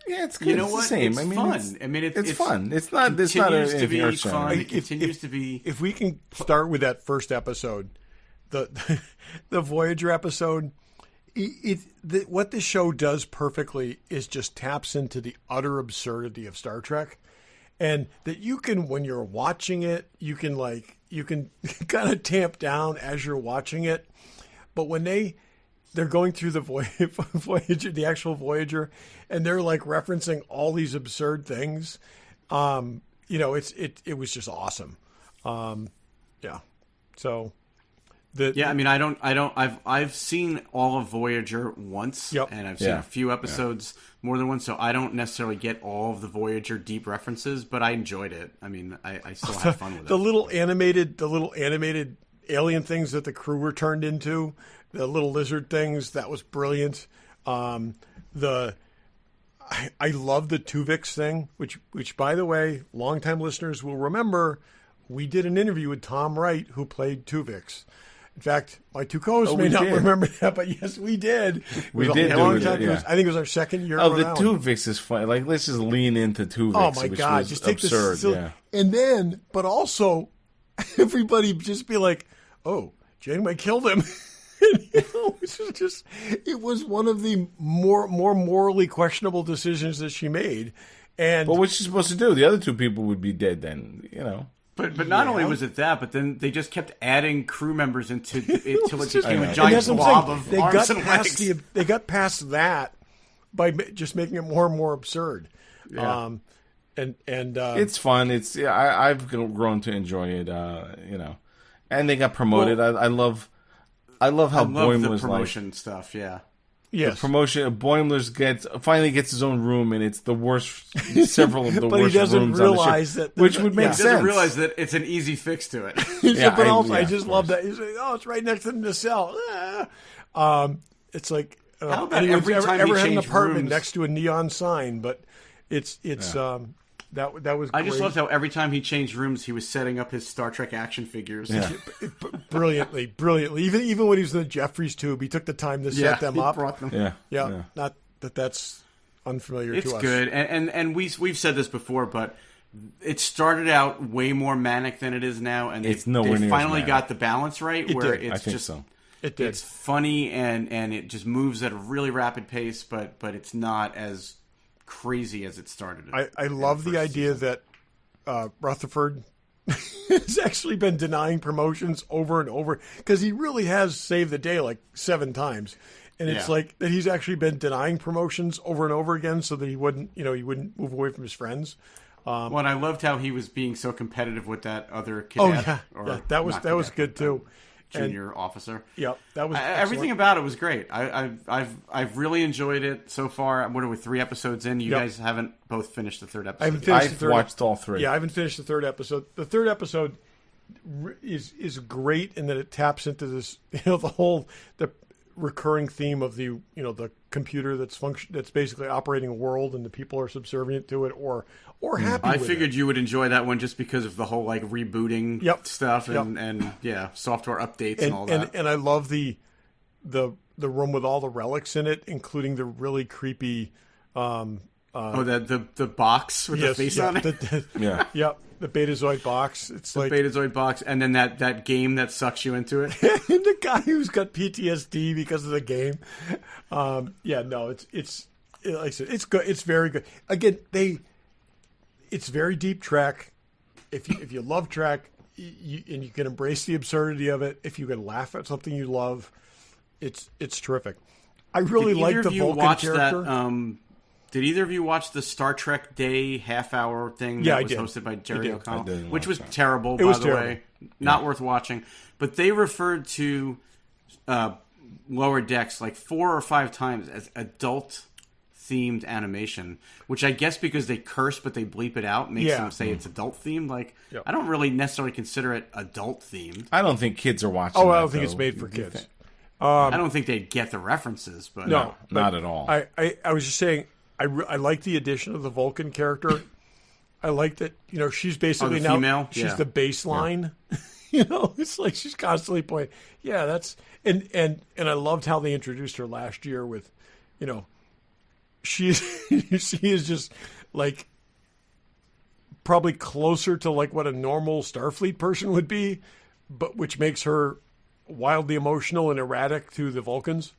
Yeah, it's good.
You know
it's the same.
It's fun. I mean, it's
fun. It's not. It's not
to be fun. It continues to be.
If we can start with that first episode, the Voyager episode, what this show does perfectly is just taps into the utter absurdity of Star Trek, and that you can, when you're watching it, you can kind of tamp down as you're watching it, but when they're going through the Voyager, the actual Voyager, and they're like referencing all these absurd things. It was just awesome. Yeah. So
I mean, I've seen all of Voyager once, and I've seen a few episodes more than once, so I don't necessarily get all of the Voyager deep references, but I enjoyed it. I mean, I still had fun with it.
The little animated alien things that the crew were turned into, the little lizard things, that was brilliant. I love the Tuvix thing, which by the way, longtime listeners will remember, we did an interview with Tom Wright, who played Tuvix. In fact, my 2 co-hosts may not remember that, but yes, we did.
We did.
I think it was our second year.
Oh, the Tuvix is fun. Like, let's just lean into Tuvix.
Oh my God, just take absurd. This, and then, but also, everybody just be like, "Oh, Janeway killed him." It was one of the more morally questionable decisions that she made. And
but what's she supposed to do? The other 2 people would be dead then,
But not only was it that, but then they just kept adding crew members into it till it became a giant blob of arms and legs.
They got past that by just making it more and more absurd.
Yeah.
It's
fun. I've grown to enjoy it. And they got promoted.
Well,
I love how Boimler's
the promotion stuff. Yeah.
Yes.
The promotion. Boimler's finally gets his own room, and it's the worst. Several of the
but
worst
he doesn't
rooms
realize
on the ship,
that,
which would make
He
sense.
doesn't realize that it's an easy fix to it.
I just love that. He's like, oh, it's right next to the cell. It's like
How about every time
ever
he
had an
changed
apartment
rooms?
next to a neon sign, but it's that was.
I
great.
just loved how every time he changed rooms, he was setting up his Star Trek action figures.
Yeah.
brilliantly. Even when he was in the Jeffries tube, he took the time to set them
he
up.
brought them.
Yeah.
Not that's unfamiliar
It's
to us.
good, and we've said this before, but it started out way more manic than it is now, and
It's
they
nowhere near as
finally
manic.
got the balance right.
It
where
did.
it's
I think
just
so.
It did.
it's funny and it just moves at a really rapid pace, but it's not as crazy as it started.
I love the idea that Rutherford has actually been denying promotions over and over because he really has saved the day like 7 times. And it's like that he's actually been denying promotions over and over again so that he wouldn't move away from his friends.
Well, and I loved how he was being so competitive with that other
Oh
cadet.
yeah, that was good too.
Junior officer.
Yep, that was
everything about it was great. I've really enjoyed it so far. What are we, 3 episodes in? You guys haven't both finished the 3rd episode.
I haven't finished
I've watched all 3.
Yeah, I haven't finished the 3rd episode. The 3rd episode is great in that it taps into this, the recurring theme of the computer that's basically operating a world and the people are subservient to it or happy.
I
with
figured
it.
you would enjoy that one just because of the whole like rebooting stuff and software updates and all that.
And I love the room with all the relics in it, including the really creepy.
The box with the face on it.
The Betazoid box. It's
the
like
Betazoid box, and then that game that sucks you into it.
and the guy who's got PTSD because of the game. It's like I said, it's good. It's very good. Again, it's very deep Trek. If you love Trek, and you can embrace the absurdity of it, if you can laugh at something you love, it's terrific. I really like the Vulcan character.
Did either of you watch the Star Trek Day half-hour thing that was hosted by Jerry O'Connell? Which was terrible, by the way. Not worth watching. But they referred to Lower Decks like 4 or 5 times as adult-themed animation, which I guess because they curse but they bleep it out makes them say it's adult-themed. I don't really necessarily consider it adult-themed.
I don't think kids are watching
I don't think it's made for kids.
I don't think they get the references, but
no, not at all.
I was just saying, I like the addition of the Vulcan character. I like that, she's basically
the female?
now she's the baseline. It's like she's constantly playing. Yeah, that's and I loved how they introduced her last year with, she is just like probably closer to like what a normal Starfleet person would be, but which makes her wildly emotional and erratic to the Vulcans.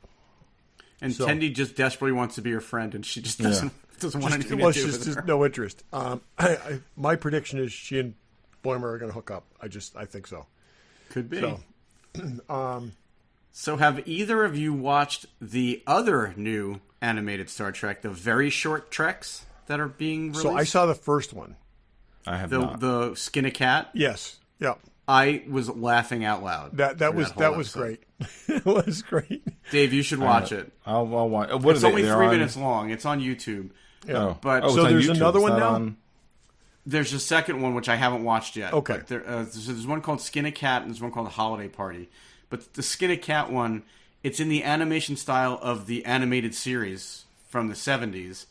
And Tendi just desperately wants to be her friend, and she just doesn't want anything to do with her.
Just no interest. My prediction is she and Boimler are going to hook up. I think so.
Could be.
So,
so have either of you watched the other new animated Star Trek, the very short Treks that are being released?
So I saw the first one.
I have not.
The Skin a Cat?
Yes. Yeah.
I was laughing out loud.
That was great. It was great.
Dave, you should watch it.
I'll watch.
It's only 3 minutes long. It's on YouTube.
Yeah.
But
so there's another one now.
There's a second one which I haven't watched yet.
Okay.
But there's one called Skin a Cat and there's one called Holiday Party. But the Skin a Cat one, it's in the animation style of the animated series from the 70s,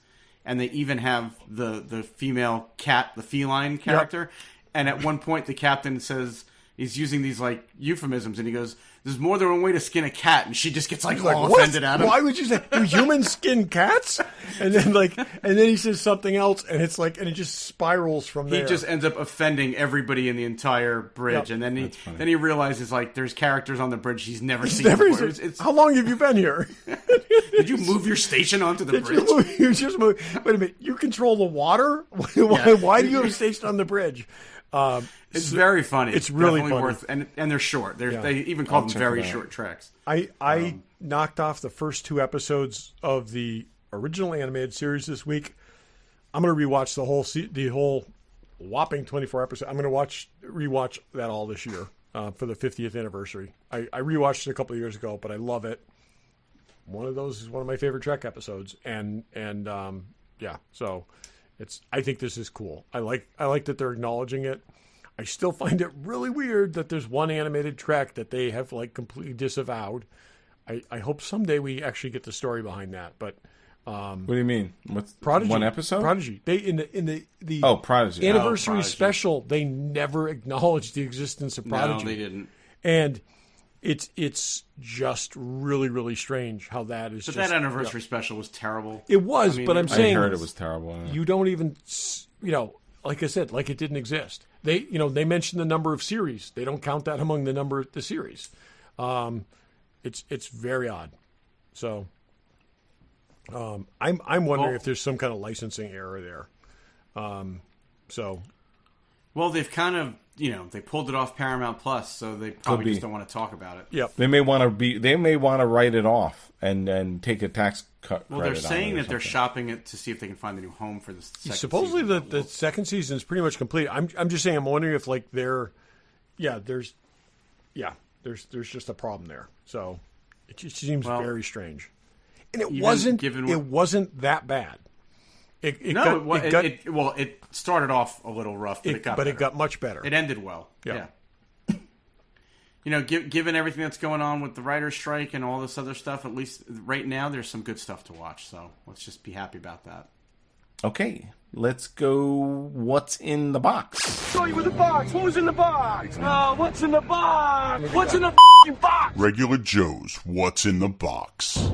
and they even have the female cat, the feline character. Yep. And at one point, the captain says he's using these like euphemisms, and he goes, "There's more than one way to skin a cat," and she just gets like all offended at him.
Why would you say, "Do humans skin cats?" And then he says something else, and it's like, and it just spirals from there.
He just ends up offending everybody in the entire bridge, and then he realizes like there's characters on the bridge he's never seen before.
How long have you been here?
Did you move your station onto the bridge?
You just moved. Wait a minute, you control the water? Why do you have a station on the bridge?
It's very funny.
It's really
definitely
funny.
worth, and they're short. They even call them very short treks.
I knocked off the first 2 episodes of the original animated series this week. I'm going to rewatch the whole whopping 24 episodes. I'm going to rewatch that all this year for the 50th anniversary. I rewatched it a couple of years ago, but I love it. One of those is one of my favorite Trek episodes, and so I think this is cool. I like that they're acknowledging it. I still find it really weird that there's one animated Trek that they have like completely disavowed. I hope someday we actually get the story behind that. But
what do you mean? What's
Prodigy?
One episode?
Prodigy. They in the
Prodigy
anniversary special. They never acknowledged the existence of Prodigy.
No, they didn't.
And it's just really, really strange how that is.
But that anniversary special was terrible.
It was, but I'm saying
I heard it was terrible. Yeah.
You don't even, like I said, like it didn't exist. They mentioned the number of series. They don't count that among the series. It's very odd. So, I'm wondering if there's some kind of licensing error there.
Well, they've kind of, they pulled it off Paramount Plus, so they probably just don't want to talk about it.
Yep.
They may want to write it off and take a tax cut.
Well, they're saying that they're shopping it to see if they can find a new home for the second
Supposedly
season.
the second season is pretty much complete. I'm just saying, I'm wondering if like there's just a problem there. So it just seems very strange. And it wasn't that bad.
It started off a little rough, but it got
much better.
It ended well. Yeah. Given everything that's going on with the writer's strike and all this other stuff, at least right now, there's some good stuff to watch. So let's just be happy about that.
Okay, let's go. What's in the box?
Show you with the box. Who's in the box? What's in the box? What's in the box?
Regular Joe's What's in the Box.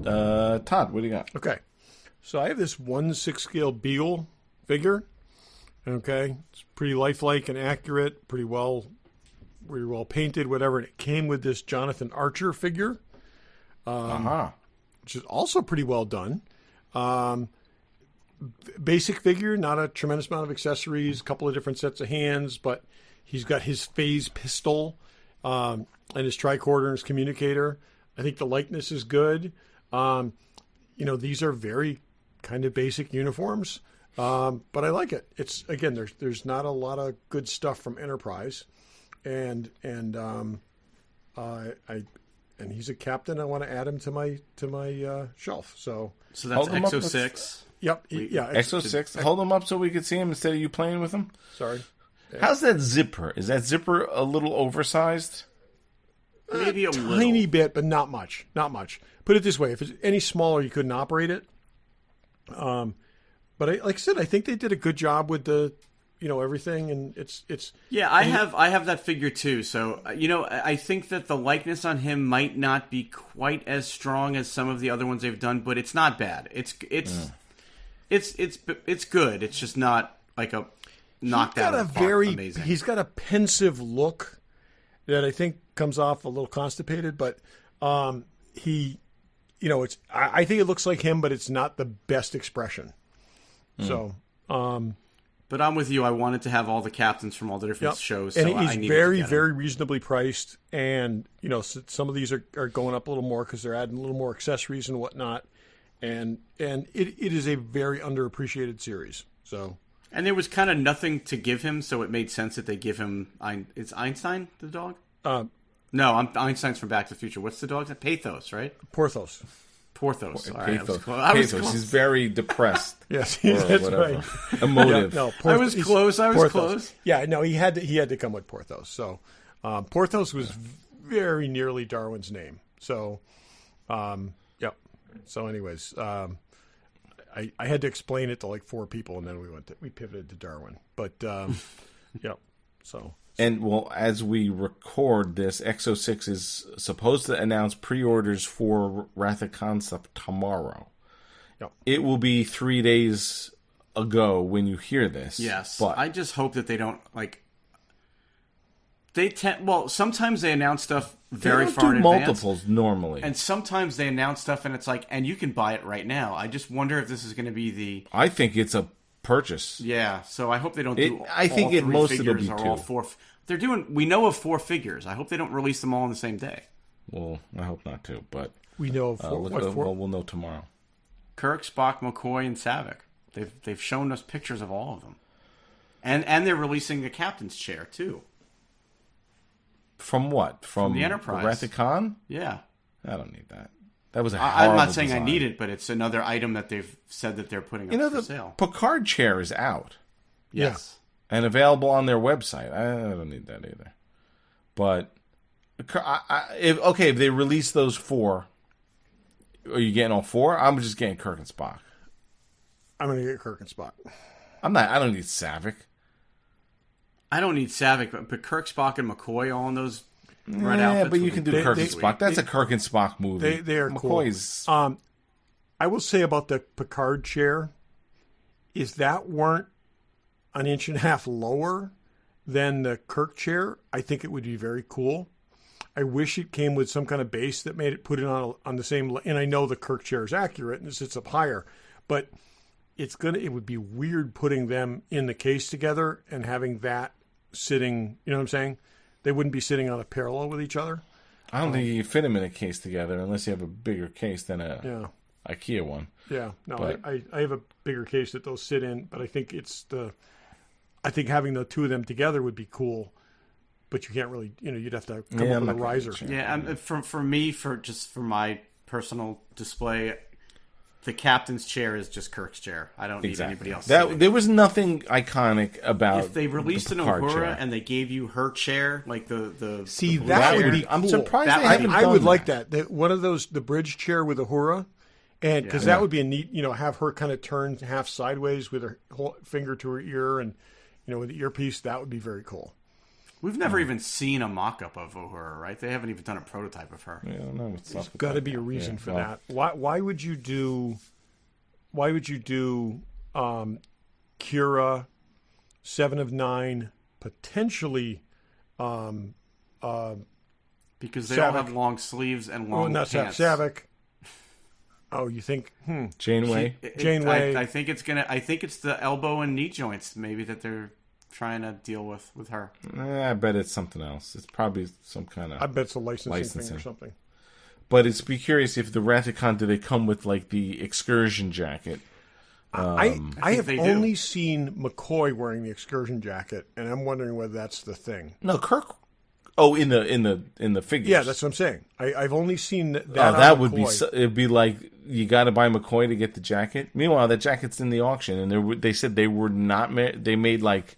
Todd, what do you got?
Okay. So I have this 1/6 scale Beagle figure. Okay. It's pretty lifelike and accurate, pretty well painted, whatever. And it came with this Jonathan Archer figure, which is also pretty well done. Basic figure, not a tremendous amount of accessories, a couple of different sets of hands, but he's got his phase pistol and his tricorder and his communicator. I think the likeness is good. These are very kind of basic uniforms, but I like it. It's again, there's not a lot of good stuff from Enterprise, and he's a captain. I want to add him to my shelf. So
that's Exo 6.
Yep. Yeah.
Exo 6. Hold him up so we could see him instead of you playing with him.
Sorry.
How's that zipper? Is that zipper a little oversized?
Maybe a
tiny bit, but not much. Not much. Put it this way: if it's any smaller, you couldn't operate it. But like I said, I think they did a good job with the, everything, and it's.
Yeah, I have that figure too. So I think that the likeness on him might not be quite as strong as some of the other ones they've done, but it's not bad. It's good. It's just not like a knocked out of the park. Amazing.
He's got a pensive look that I think comes off a little constipated, but I think it looks like him, but it's not the best expression. So,
but I'm with you. I wanted to have all the captains from all the different shows,
and
so
he's
I needed
very,
to get
very reasonably priced. And some of these are going up a little more because they're adding a little more accessories and whatnot. And it is a very underappreciated series. So,
and there was kind of nothing to give him, so it made sense that they give him. Is Einstein the dog? No, Einstein's from Back to the Future. What's the dog's name? Pathos, right?
Porthos.
All right,
Pathos. He's very depressed.
Yes, that's right.
Emotive.
Yeah, no,
I was close. Close.
Yeah, no, he had to come with Porthos. So Porthos was very nearly Darwin's name. So, yep. So, anyways, I had to explain it to like 4 people, and then we pivoted to Darwin. But yep. So.
And, well, as we record this, Exo 6 is supposed to announce pre-orders for Wrath of Khan stuff tomorrow.
Yep.
It will be 3 days ago when you hear this.
Yes.
But
I just hope that they don't, sometimes they announce stuff very far in advance.
Multiples normally.
And sometimes they announce stuff and it's and you can buy it right now. I just wonder if this is going to be the...
I think it's a purchase.
Yeah, so I hope they don't do
I think
all 3
most
figures
it'll be
or all
2.
4. We know of 4 figures. I hope they don't release them all on the same day.
Well, I hope not to, but
we know of 4.
we'll know tomorrow.
Kirk, Spock, McCoy, and Saavik. They've shown us pictures of all of them, and they're releasing a captain's chair too.
From what? From
the Enterprise.
Wrath of Khan?
Yeah.
I don't need that. That was a
I'm not saying
design.
I need it, but it's another item that they've said that they're putting up for sale.
The Picard chair is out.
Yes.
And available on their website. I don't need that either. But, if they release those 4, are you getting all 4? I'm just getting Kirk and Spock.
I'm going to get Kirk and Spock.
I don't need Saavik.
I don't need Saavik, but Kirk, Spock, and McCoy all in those red outfits.
Yeah, but you can do Kirk and Spock. That's a Kirk and Spock movie.
They are
McCoy's
cool. I will say about the Picard chair is that weren't an inch and a half lower than the Kirk chair, I think it would be very cool. I wish it came with some kind of base that made it put it on the same. And I know the Kirk chair is accurate and it sits up higher, but it would be weird putting them in the case together and having that sitting. You know what I'm saying? They wouldn't be sitting on a parallel with each other.
I don't think you fit them in a case together unless you have a bigger case than a IKEA one.
Yeah, no,
but,
I have a bigger case that those sit in, but I think I think having the two of them together would be cool, but you can't really, you'd have to come up with a riser.
Yeah, for my personal display, the captain's chair is just Kirk's chair. I don't need anybody else.
There was nothing iconic about.
If they released an Uhura and they gave you her chair, like that
would be cool.
I'm surprised they haven't done
I would
that.
like that. One of those, the bridge chair with Uhura, and because that would be a neat, have her kind of turn half sideways with her whole finger to her ear, and with the earpiece. That would be very cool.
We've never even seen a mock-up of Uhura, right? They haven't even done a prototype of her.
Yeah, no,
there's got to be a reason for that. Why would you do? Why would you do Kira, 7 of 9, potentially?
Because they
Saavik.
all have long sleeves and long pants.
Saavik. Oh, you think?
Janeway.
Janeway.
I think it's gonna. I think it's the elbow and knee joints maybe that they're trying to deal with her.
I bet it's something else. It's probably some kind of.
I bet it's a licensing thing or something.
But it's be curious if the Wrath of Khan, do they come with like the excursion jacket?
I have only seen McCoy wearing the excursion jacket, and I'm wondering whether that's the thing.
No, Kirk. Oh, in the figures.
Yeah, that's what I'm saying. I've only seen that.
That would McCoy. It'd be like you got to buy McCoy to get the jacket. Meanwhile, that jacket's in the auction, and they said they were not. They made like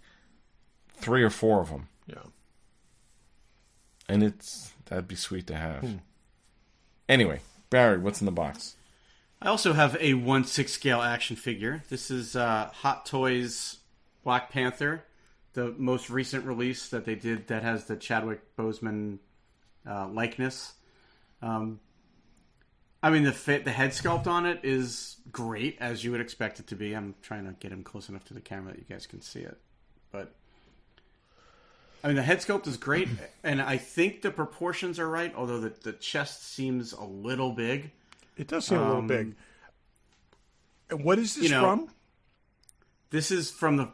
3 or 4 of them.
Yeah,
and that'd be sweet to have. Anyway, Barry, what's in the box?
I also have a 1/6 scale action figure. This is Hot Toys Black Panther, the most recent release that they did that has the Chadwick Boseman likeness. I mean, the head sculpt on it is great, as you would expect it to be. I'm trying to get him close enough to the camera that you guys can see it. But, I mean, the head sculpt is great, and I think the proportions are right, although the chest seems a little big.
It does seem a little big. And what is this from?
This is from the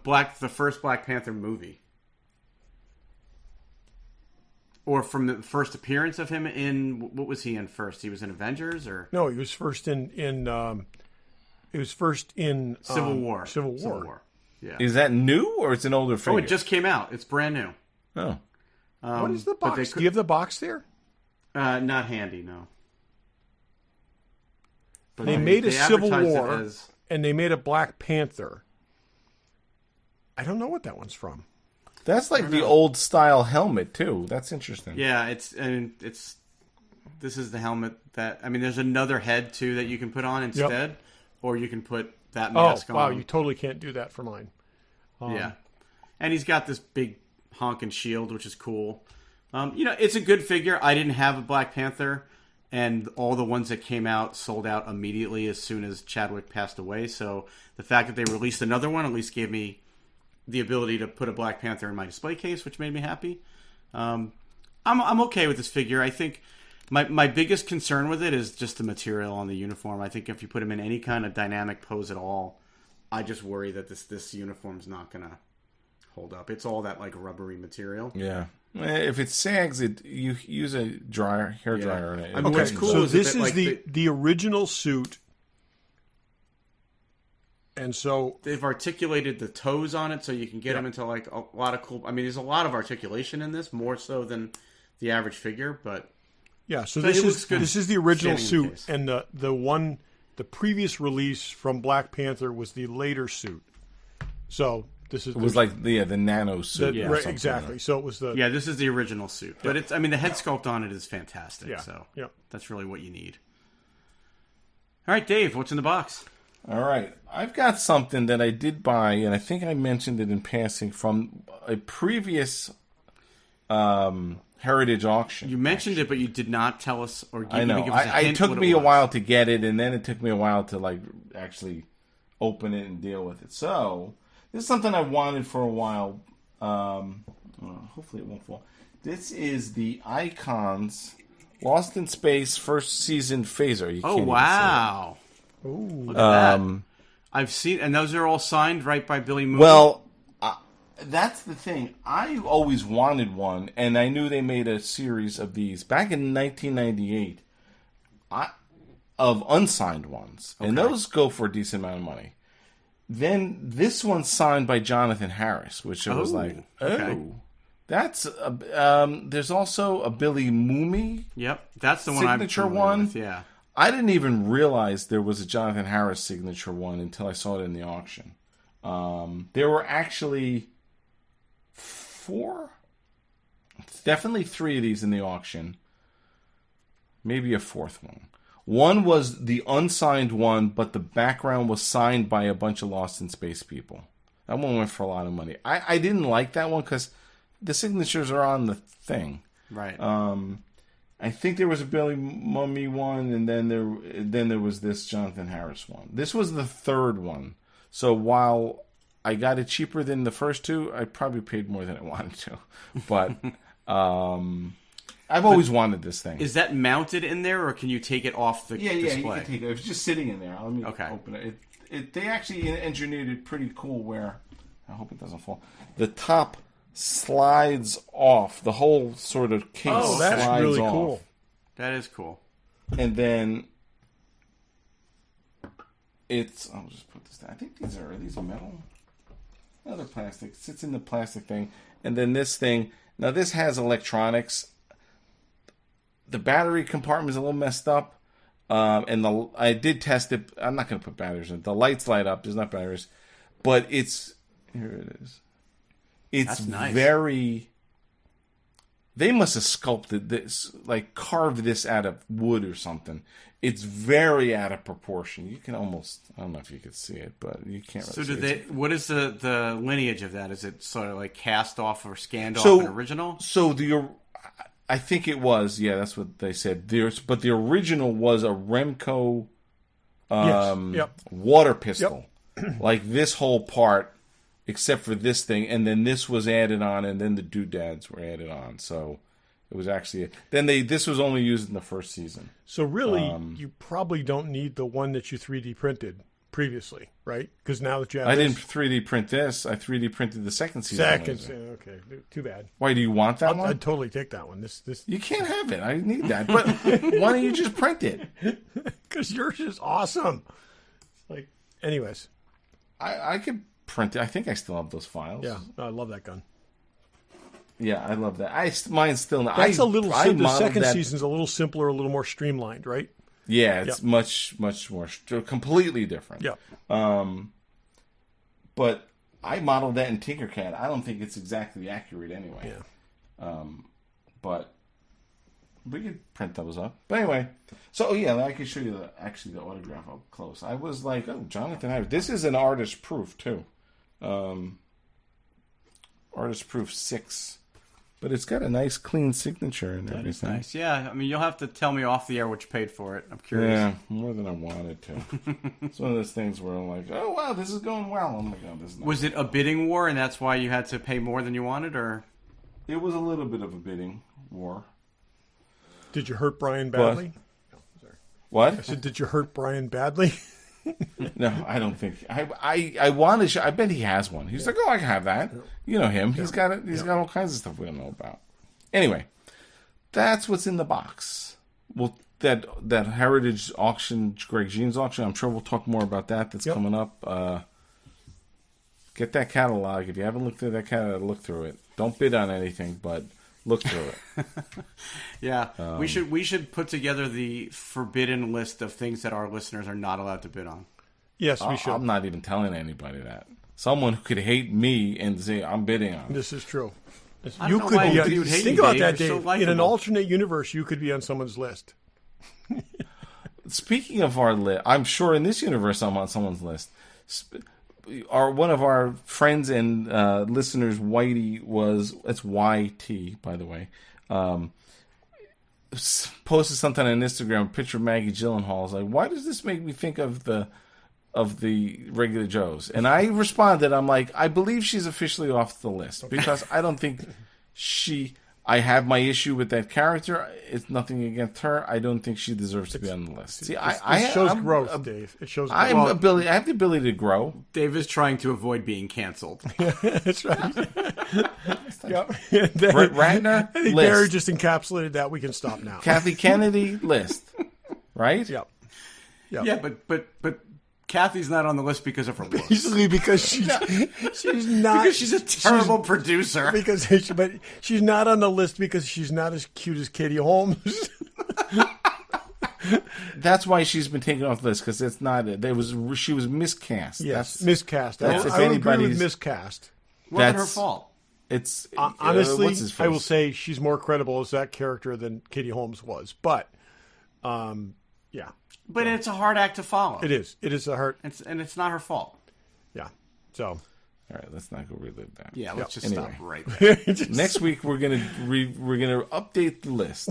first Black Panther movie. Or from the first appearance of him in... What was he in first? He was in Avengers, or...
No, he was first in
Civil War.
Civil War.
Yeah.
Is that new, or it's an older figure?
Oh, it just came out. It's brand new.
Oh.
What is the box? Do you have the box there?
Not handy, no. But
they made a Civil War, and they made a Black Panther. I don't know what that one's from.
That's like the old style helmet too. That's interesting.
Yeah, this is the helmet that, I mean, there's another head too that you can put on instead, or you can put that mask on.
Oh, wow, you totally can't do that for mine.
Yeah. And he's got this big honking shield, which is cool. It's a good figure. I didn't have a Black Panther, and all the ones that came out sold out immediately as soon as Chadwick passed away. So the fact that they released another one at least gave me the ability to put a Black Panther in my display case, which made me happy. I'm okay with this figure. I think my biggest concern with it is just the material on the uniform. I think if you put him in any kind of dynamic pose at all, I just worry that this uniform's not going to hold up. It's all that like rubbery material.
Yeah. If it sags, you use a hair dryer on it.
I mean, what's cool
so
is
this
that,
is the original suit And so
they've articulated the toes on it so you can get them into like a lot of cool. I mean, there's a lot of articulation in this, more so than the average figure. But
yeah, so this is the original suit, and the previous release from Black Panther was the later suit. So this is
like the nano suit.
Right, exactly. So it was
this is the original suit, but it's the head sculpt on it is fantastic.
Yeah.
So that's really what you need. All right, Dave, what's in the box?
All right. I've got something that I did buy, and I think I mentioned it in passing from a previous Heritage auction.
You mentioned it, but you did not tell us or give,
I know.
give us a hint.
It took me a while to get it, and then it took me a while to actually open it and deal with it. So this is something I wanted for a while. Hopefully it won't fall. This is the Icons Lost in Space first season phaser. You can't
wow.
Ooh.
Look at that. I've seen, and those are all signed right by Billy Mooney.
Well, that's the thing. I always wanted one, and I knew they made a series of these back in 1998 of unsigned ones, and those go for a decent amount of money. Then this one's signed by Jonathan Harris, which I was like, that's there's also a Billy Mooney.
Yep, that's the one
signature one.
With, yeah.
I didn't even realize there was a Jonathan Harris signature one until I saw it in the auction. There were actually 4, definitely 3 of these in the auction. Maybe a 4th one. One was the unsigned one, but the background was signed by a bunch of Lost in Space people. That one went for a lot of money. I didn't like that one because the signatures are on the thing.
Right.
I think there was a Billy Mummy one, and then there was this Jonathan Harris one. This was the 3rd one. So while I got it cheaper than the first 2, I probably paid more than I wanted to. But I've always wanted this thing.
Is that mounted in there, or can you take it off the display? Yeah, you can
take it. It's just sitting in there. Let me open it. They actually engineered it pretty cool where, I hope it doesn't fall, the top slides off. The whole sort of case slides off. Oh, that's really cool.
That is cool.
And then I'll just put this down. I think these are metal. No, they're plastic. It sits in the plastic thing. And then this thing. Now this has electronics. The battery compartment is a little messed up. And I did test it. I'm not going to put batteries in it. The lights light up. There's not batteries. But here it is. It's nice. Very... They must have sculpted this, like carved this out of wood or something. It's very out of proportion. You can almost, I don't know if you could see it, but you can't really see it.
What is the lineage of that? Is it sort of like cast off or scanned off an original?
So I think it was, that's what they said. But the original was a Remco water pistol. Yep. Like this whole part, except for this thing, and then this was added on, and then the doodads were added on. So it was actually this was only used in the first season.
So really, you probably don't need the one that you 3D printed previously, right? Because now that you have
I didn't 3D print this. I 3D printed the second season.
Okay, too bad.
Why do you want that one?
I'd totally take that one. This
you can't have it. I need that. But why don't you just print it?
Because yours is awesome. Like, anyways,
I could print it. I think I still have those files.
Yeah, I love that gun.
Yeah, I love that. Mine's still not.
That's a little. The second season's a little simpler, a little more streamlined, right?
Yeah, it's much more completely different.
Yeah.
But I modeled that in Tinkercad. I don't think it's exactly accurate anyway.
Yeah.
But we could print those up. But anyway, so I can show you the autograph up close. I was like, oh, Jonathan Harris. This is an artist proof too. Artist proof 6. But it's got a nice clean signature and everything.
Is nice. Yeah, I mean, you'll have to tell me off the air what you paid for it. I'm curious.
Yeah, more than I wanted to. It's one of those things where I'm like, oh, wow, this is going well. I'm like, oh, this is nice.
Was it a bidding war, and that's why you had to pay more than you wanted, or?
It was a little bit of a bidding war.
Did you hurt Brian badly?
What?
I said, did you hurt Brian badly?
No, I don't think. I want to show. I bet he has one. He's like, oh, I can have that. You know him. He's got it. He's got all kinds of stuff we don't know about. Anyway, that's what's in the box. We'll that Heritage auction, Greg Jean's auction. I'm sure we'll talk more about that. That's coming up. Get that catalog. If you haven't looked through that catalog, look through it. Don't bid on anything, but look through it.
Yeah, we should put together the forbidden list of things that our listeners are not allowed to bid on.
Yes, we should.
I'm not even telling anybody that. Someone who could hate me and say I'm bidding on it.
This is true.
You could be.
Think about that, Dave. In an alternate universe, you could be on someone's list.
Speaking of our list, I'm sure in this universe I'm on someone's list. One of our friends and listeners, Whitey, it's YT, by the way, posted something on Instagram, a picture of Maggie Gyllenhaal. I was like, why does this make me think of the regular Joes? And I responded, I'm like, I believe she's officially off the list because I don't think I have my issue with that character. It's nothing against her. I don't think she deserves to be on the list. See,
it shows growth, Dave. It shows growth.
I have the ability to grow.
Dave is trying to avoid being canceled.
That's right.
Brett Ratner,
I think
list.
Barry just encapsulated that. We can stop now.
Kathy Kennedy, list. Right?
Yep.
Yeah, but Kathy's not on the list because of her looks.
Basically, because she's not.
Because she's a terrible producer.
But she's not on the list because she's not as cute as Katie Holmes.
That's why she's been taken off the list because it's not. She was miscast.
Yes, miscast.
That's
I agree with miscast.
Wasn't her fault.
It's
honestly, I will say she's more credible as that character than Katie Holmes was. But, yeah.
But it's a hard act to follow.
It is. It is a hard.
And it's not her fault.
Yeah. So.
All right, let's not go relive that.
Yeah, let's just stop right there.
Next week we're gonna update the list.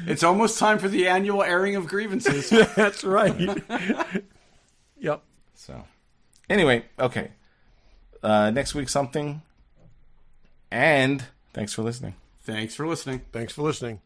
It's almost time for the annual airing of grievances.
That's right. Yep.
So, anyway, okay. Next week something. And thanks for listening.
Thanks for listening.
Thanks for listening.